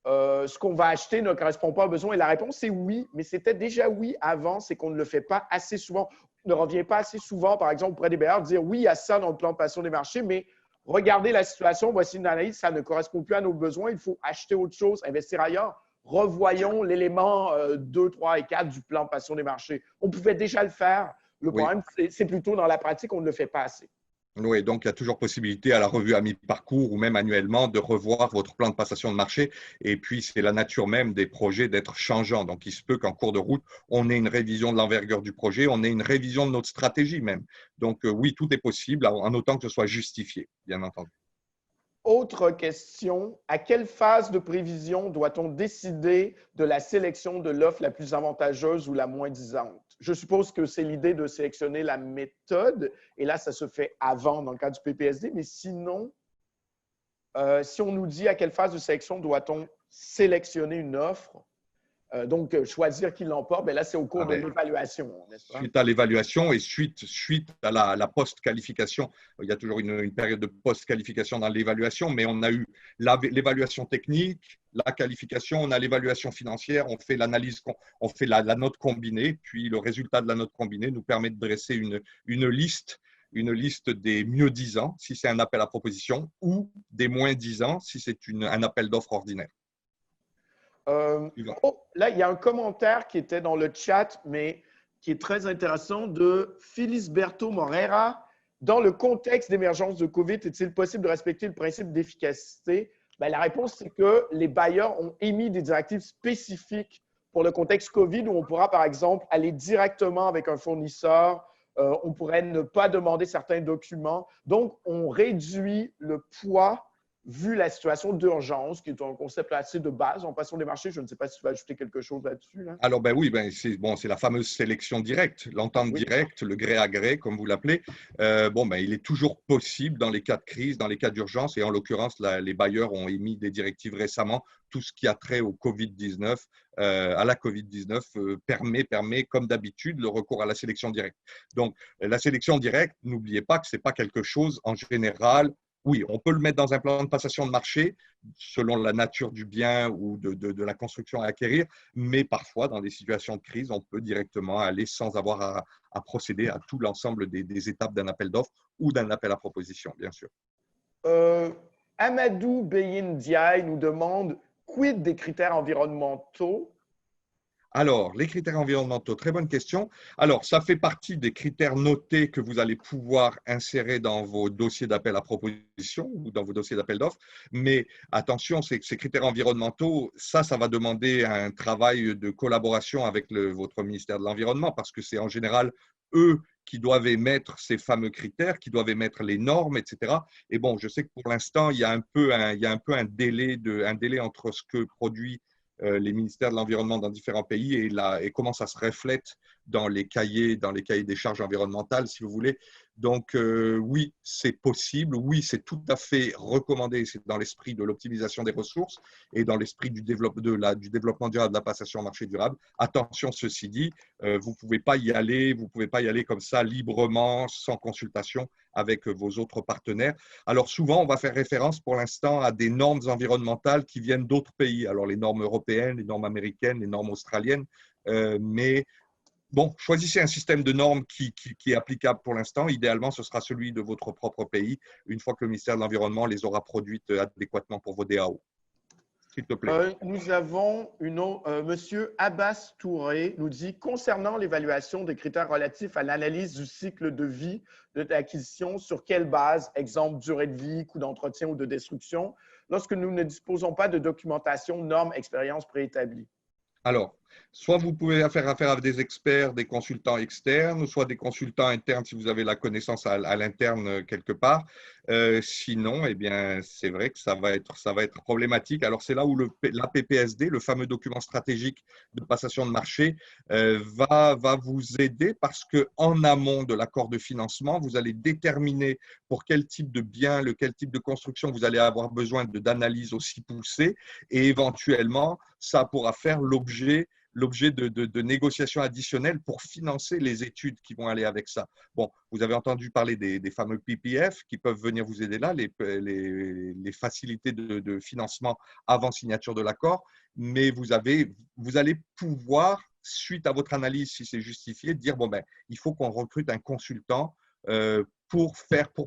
ce qu'on va acheter ne correspond pas aux besoins? Et la réponse est oui, mais c'était déjà oui avant, c'est qu'on ne le fait pas assez souvent. On ne revient pas assez souvent, par exemple, auprès des bailleurs, dire oui, il y a ça dans le plan de passion des marchés, mais regardez la situation, voici une analyse, ça ne correspond plus à nos besoins, il faut acheter autre chose, investir ailleurs. Revoyons l'élément 2, 3 et 4 du plan de passion des marchés. On pouvait déjà le faire. Le problème, c'est plutôt dans la pratique, on ne le fait pas assez. Oui, donc il y a toujours possibilité à la revue à mi-parcours ou même annuellement de revoir votre plan de passation de marché. Et puis, c'est la nature même des projets d'être changeants. Donc, il se peut qu'en cours de route, on ait une révision de l'envergure du projet, on ait une révision de notre stratégie même. Donc, oui, tout est possible en autant que ce soit justifié, bien entendu. Autre question, à quelle phase de prévision doit-on décider de la sélection de l'offre la plus avantageuse ou la moins disante? Je suppose que c'est l'idée de sélectionner la méthode, et là, ça se fait avant dans le cas du PPSD, mais sinon, si on nous dit à quelle phase de sélection doit-on sélectionner une offre, donc choisir qui l'emporte, là, c'est au cours de l'évaluation, n'est-ce pas? Suite à l'évaluation et suite à la post-qualification. Il y a toujours une période de post-qualification dans l'évaluation, mais on a eu l'évaluation technique, la qualification, on a l'évaluation financière, on fait l'analyse, on fait la note combinée, puis le résultat de la note combinée nous permet de dresser une liste une liste des mieux 10 ans, si c'est un appel à proposition, ou des moins 10 ans, si c'est un appel d'offres ordinaire. Là, il y a un commentaire qui était dans le chat, mais qui est très intéressant, de Felisberto Moreira. Dans le contexte d'émergence de COVID, est-il possible de respecter le principe d'efficacité? Ben, la réponse, c'est que les bailleurs ont émis des directives spécifiques pour le contexte COVID, où on pourra, par exemple, aller directement avec un fournisseur. On pourrait ne pas demander certains documents. Donc, on réduit le poids vu la situation d'urgence, qui est un concept assez de base en passant des marchés. Je ne sais pas si tu vas ajouter quelque chose là-dessus. Là. Alors, ben oui, c'est la fameuse sélection directe, l'entente directe, le gré à gré, comme vous l'appelez. Il est toujours possible dans les cas de crise, dans les cas d'urgence, et en l'occurrence, les bailleurs ont émis des directives récemment. Tout ce qui a trait au Covid-19, à la Covid-19, permet, comme d'habitude, le recours à la sélection directe. Donc, la sélection directe, n'oubliez pas que ce n'est pas quelque chose en général. Oui, on peut le mettre dans un plan de passation de marché selon la nature du bien ou de la construction à acquérir, mais parfois, dans des situations de crise, on peut directement aller sans avoir à procéder à tout l'ensemble des étapes d'un appel d'offres ou d'un appel à proposition, bien sûr. Amadou Beyin Diaye nous demande « Quid des critères environnementaux ?» Alors, les critères environnementaux, très bonne question. Alors, ça fait partie des critères notés que vous allez pouvoir insérer dans vos dossiers d'appel à proposition ou dans vos dossiers d'appel d'offres. Mais attention, ces critères environnementaux, ça va demander un travail de collaboration avec votre ministère de l'Environnement parce que c'est en général eux qui doivent émettre ces fameux critères, qui doivent émettre les normes, etc. Et bon, je sais que pour l'instant, il y a un peu un délai entre ce que produit les ministères de l'Environnement dans différents pays et comment ça se reflète dans les cahiers des charges environnementales, si vous voulez. Donc, oui, c'est possible. Oui, c'est tout à fait recommandé. C'est dans l'esprit de l'optimisation des ressources et dans l'esprit du développement durable, de la passation au marché durable. Attention, ceci dit, vous ne pouvez pas y aller comme ça librement, sans consultation avec vos autres partenaires. Alors souvent, on va faire référence pour l'instant à des normes environnementales qui viennent d'autres pays. Alors les normes européennes, les normes américaines, les normes australiennes. Mais bon, choisissez un système de normes qui est applicable pour l'instant. Idéalement, ce sera celui de votre propre pays, une fois que le ministère de l'Environnement les aura produites adéquatement pour vos DAO. S'il te plaît. Nous avons Monsieur Abbas Touré nous dit « Concernant l'évaluation des critères relatifs à l'analyse du cycle de vie de l'acquisition, sur quelle base, exemple durée de vie, coût d'entretien ou de destruction, lorsque nous ne disposons pas de documentation, normes, expériences préétablies? » Alors, soit vous pouvez faire affaire avec des experts, des consultants externes, soit des consultants internes si vous avez la connaissance à l'interne quelque part. Sinon, eh bien, c'est vrai que ça va être problématique. Alors, c'est là où l'APPSD, le fameux document stratégique de passation de marché, va vous aider parce qu'en amont de l'accord de financement, vous allez déterminer pour quel type de bien, quel type de construction vous allez avoir besoin d'analyses aussi poussées et éventuellement, ça pourra faire l'objet de négociations additionnelles pour financer les études qui vont aller avec ça. Bon, vous avez entendu parler des fameux PPF qui peuvent venir vous aider là, les facilités de financement avant signature de l'accord, mais vous allez pouvoir, suite à votre analyse, si c'est justifié, dire bon, il faut qu'on recrute un consultant pour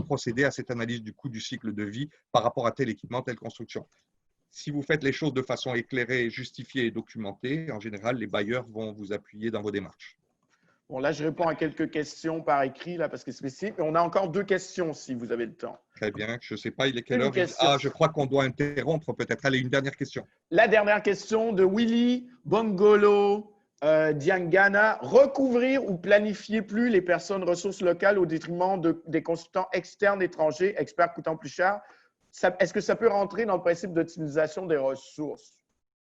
procéder à cette analyse du coût du cycle de vie par rapport à tel équipement, telle construction. Si vous faites les choses de façon éclairée, justifiée et documentée, en général, les bailleurs vont vous appuyer dans vos démarches. Bon, là, je réponds à quelques questions par écrit, là, parce que c'est spécifique. Mais on a encore 2 questions, si vous avez le temps. Très bien. Je ne sais pas, il est quelle heure? Ah, je crois qu'on doit interrompre peut-être. Allez, une dernière question. La dernière question de Willy Bongolo Diangana. Recouvrir ou planifier plus les personnes ressources locales au détriment des consultants externes étrangers, experts coûtant plus cher? Est-ce que ça peut rentrer dans le principe d'optimisation des ressources?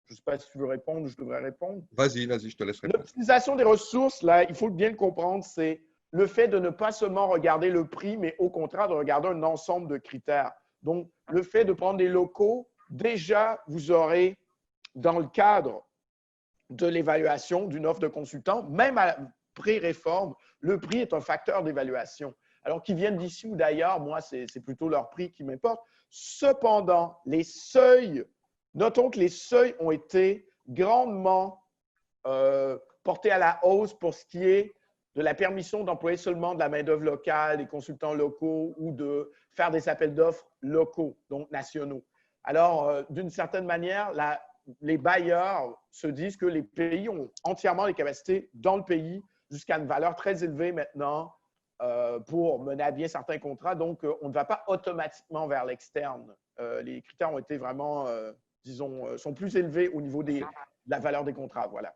Je ne sais pas si tu veux répondre ou je devrais répondre. Vas-y, je te laisse répondre. L'optimisation des ressources, là, il faut bien le comprendre, c'est le fait de ne pas seulement regarder le prix, mais au contraire de regarder un ensemble de critères. Donc, le fait de prendre des locaux, déjà, vous aurez, dans le cadre de l'évaluation d'une offre de consultant, même à pré-réforme, le prix est un facteur d'évaluation. Alors qu'ils viennent d'ici ou d'ailleurs, moi, c'est plutôt leur prix qui m'importe. Cependant, les seuils, notons que les seuils ont été grandement portés à la hausse pour ce qui est de la permission d'employer seulement de la main-d'œuvre locale, des consultants locaux ou de faire des appels d'offres locaux, donc nationaux. Alors, d'une certaine manière, les bailleurs se disent que les pays ont entièrement les capacités dans le pays jusqu'à une valeur très élevée maintenant pour mener à bien certains contrats. Donc, on ne va pas automatiquement vers l'externe. Les critères ont été vraiment, disons, sont plus élevés au niveau de la valeur des contrats. Voilà.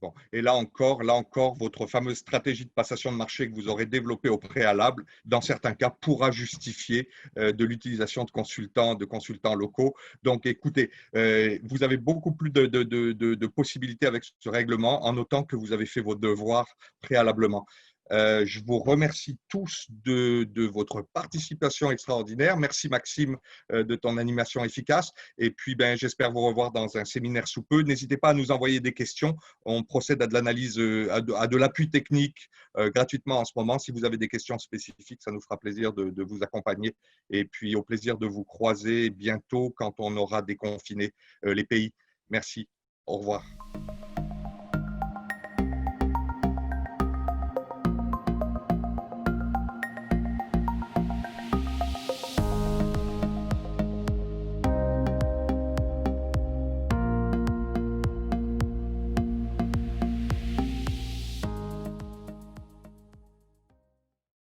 Bon. Et là encore, votre fameuse stratégie de passation de marché que vous aurez développée au préalable, dans certains cas, pourra justifier de l'utilisation de consultants locaux. Donc, écoutez, vous avez beaucoup plus de possibilités avec ce règlement en notant que vous avez fait vos devoirs préalablement. Je vous remercie tous de votre participation extraordinaire. Merci Maxime de ton animation efficace. Et puis, j'espère vous revoir dans un séminaire sous peu. N'hésitez pas à nous envoyer des questions. On procède à de l'analyse, à de l'appui technique gratuitement en ce moment. Si vous avez des questions spécifiques, ça nous fera plaisir de vous accompagner. Et puis, au plaisir de vous croiser bientôt quand on aura déconfiné les pays. Merci. Au revoir.